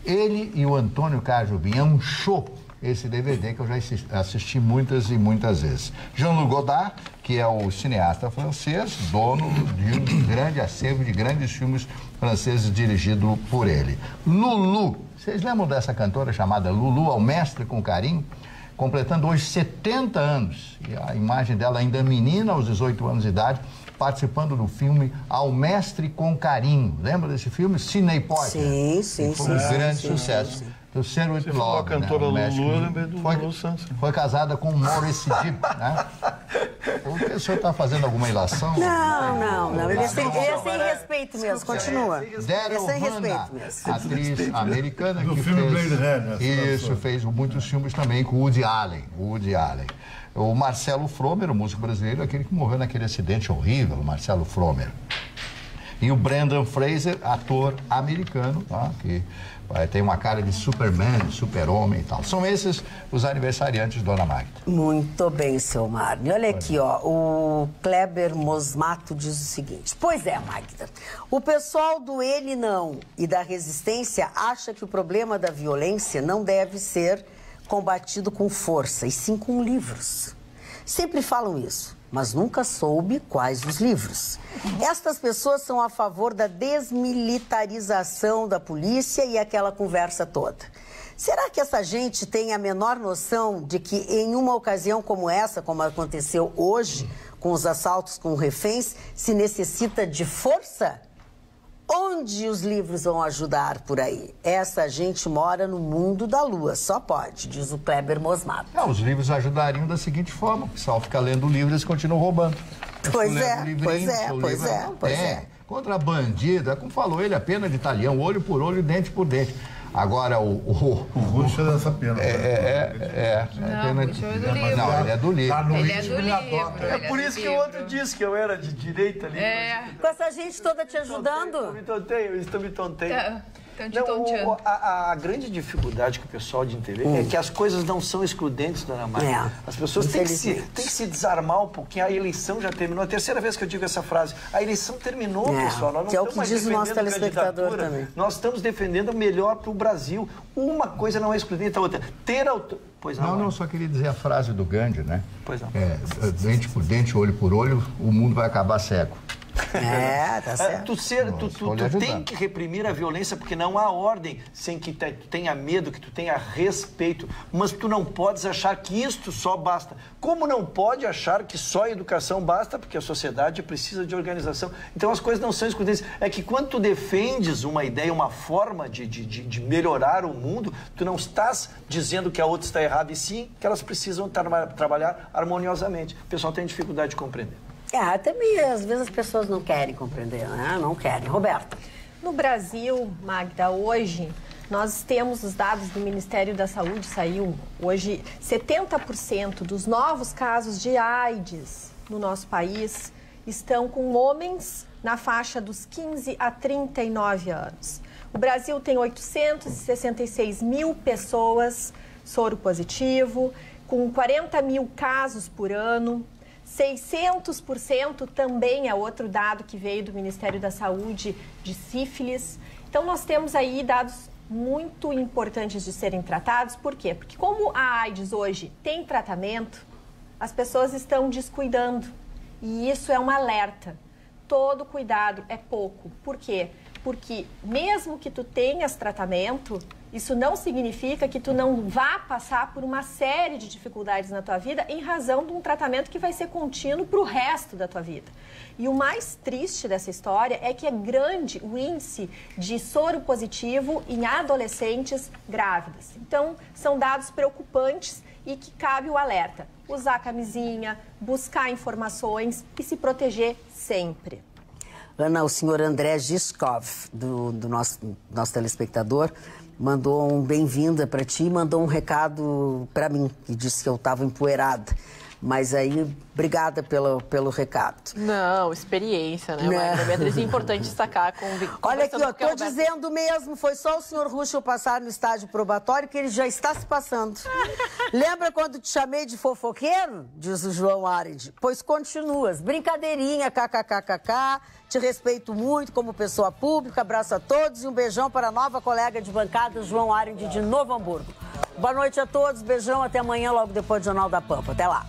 Ele e o Antônio Carlos Jobim, é um show esse DVD que eu já assisti muitas e muitas vezes. Jean-Luc Godard, que é o cineasta francês, dono de um grande acervo de grandes filmes franceses dirigido por ele. Lulu, vocês lembram dessa cantora chamada Lulu, Ao Mestre com Carinho? Completando hoje 70 anos. E a imagem dela ainda menina, aos 18 anos de idade, participando do filme Ao Mestre com Carinho. Lembra desse filme? Sidney Poitier. Sim. Foi um grande sucesso. Terceiro episódio. A cantora Lulu, eu lembrei do Lulu Santos. Foi casada com Maurice Gibb, né? O senhor está fazendo alguma ilação? Não. Ele é sem respeito mesmo. Continua. Daryl Hannah, atriz americana do que filme fez... Blade Runner. Isso, fez muitos filmes também com Woody Allen. O Marcelo Fromer, o músico brasileiro, aquele que morreu naquele acidente horrível, o Marcelo Fromer. E o Brendan Fraser, ator americano, tá? Que tem uma cara de Superman, super-homem e tal. São esses os aniversariantes, dona Magda. Muito bem, seu Marne. Olha aqui, ó, o Kleber Mosmato diz o seguinte. Pois é, Magda, o pessoal do Ele Não e da Resistência acha que o problema da violência não deve ser combatido com força, e sim com livros. Sempre falam isso, mas nunca soube quais os livros. Estas pessoas são a favor da desmilitarização da polícia e aquela conversa toda. Será que essa gente tem a menor noção de que em uma ocasião como essa, como aconteceu hoje, com os assaltos com reféns, se necessita de força? Onde os livros vão ajudar por aí? Essa gente mora no mundo da lua, só pode, diz o Kleber Mosmato. Os livros ajudariam da seguinte forma: o pessoal fica lendo livros e eles continuam roubando. Pois é. Contra a bandida, como falou ele, a pena de talhão, olho por olho, dente por dente. Agora, o Russo é dessa pena. Não, ele é do livro. Ele é do livro. É por isso que o outro disse que eu era de direita ali. Com essa gente toda te ajudando? Eu estou me tontei. Não, a grande dificuldade com o pessoal de TV é que as coisas não são excludentes, dona Maria. As pessoas têm que se desarmar um pouquinho. A eleição já terminou. É a terceira vez que eu digo essa frase. A eleição terminou, pessoal. Nós não que é o que diz o nosso telespectador também. Nós estamos defendendo o melhor para o Brasil. Uma coisa não é excludente da outra. Pois não. Não, só queria dizer a frase do Gandhi, né? Pois não. Dente por dente, olho por olho, o mundo vai acabar cego. Tá certo. Tu tem que reprimir a violência porque não há ordem sem que tu tenha medo, que tu tenha respeito. Mas tu não podes achar que isto só basta. Como não pode achar que só a educação basta, porque a sociedade precisa de organização. Então as coisas não são excludentes. É que quando tu defendes uma ideia, uma forma de melhorar o mundo, tu não estás dizendo que a outra está errada, e sim que elas precisam trabalhar harmoniosamente. O pessoal tem dificuldade de compreender. Também às vezes as pessoas não querem compreender, né? Não querem. Roberta. No Brasil, Magda, hoje nós temos os dados do Ministério da Saúde, saiu hoje, 70% dos novos casos de AIDS no nosso país estão com homens na faixa dos 15 a 39 anos. O Brasil tem 866 mil pessoas soro positivo, com 40 mil casos por ano. 600% também é outro dado que veio do Ministério da Saúde de sífilis. Então, nós temos aí dados muito importantes de serem tratados. Por quê? Porque como a AIDS hoje tem tratamento, as pessoas estão descuidando. E isso é um alerta. Todo cuidado é pouco. Por quê? Porque mesmo que tu tenhas tratamento, isso não significa que tu não vá passar por uma série de dificuldades na tua vida em razão de um tratamento que vai ser contínuo para o resto da tua vida. E o mais triste dessa história é que é grande o índice de soro positivo em adolescentes grávidas. Então, são dados preocupantes e que cabe o alerta. Usar camisinha, buscar informações e se proteger sempre. Ana, o senhor André Giskov, do nosso telespectador, mandou um bem-vinda para ti e mandou um recado para mim, que disse que eu estava empoeirada. Mas aí, obrigada pelo recado. Não, experiência, né, Magda? Beatriz, é importante destacar com... Olha aqui, ó, tô dizendo mesmo, foi só o senhor Ruschel passar no estágio probatório que ele já está se passando. Lembra quando te chamei de fofoqueiro? Diz o João Arendt. Pois continuas. Brincadeirinha, kkkk. Te respeito muito como pessoa pública. Abraço a todos e um beijão para a nova colega de bancada, João Arendt, de Novo Hamburgo. Boa noite a todos, beijão, até amanhã, logo depois do Jornal da Pampa. Até lá.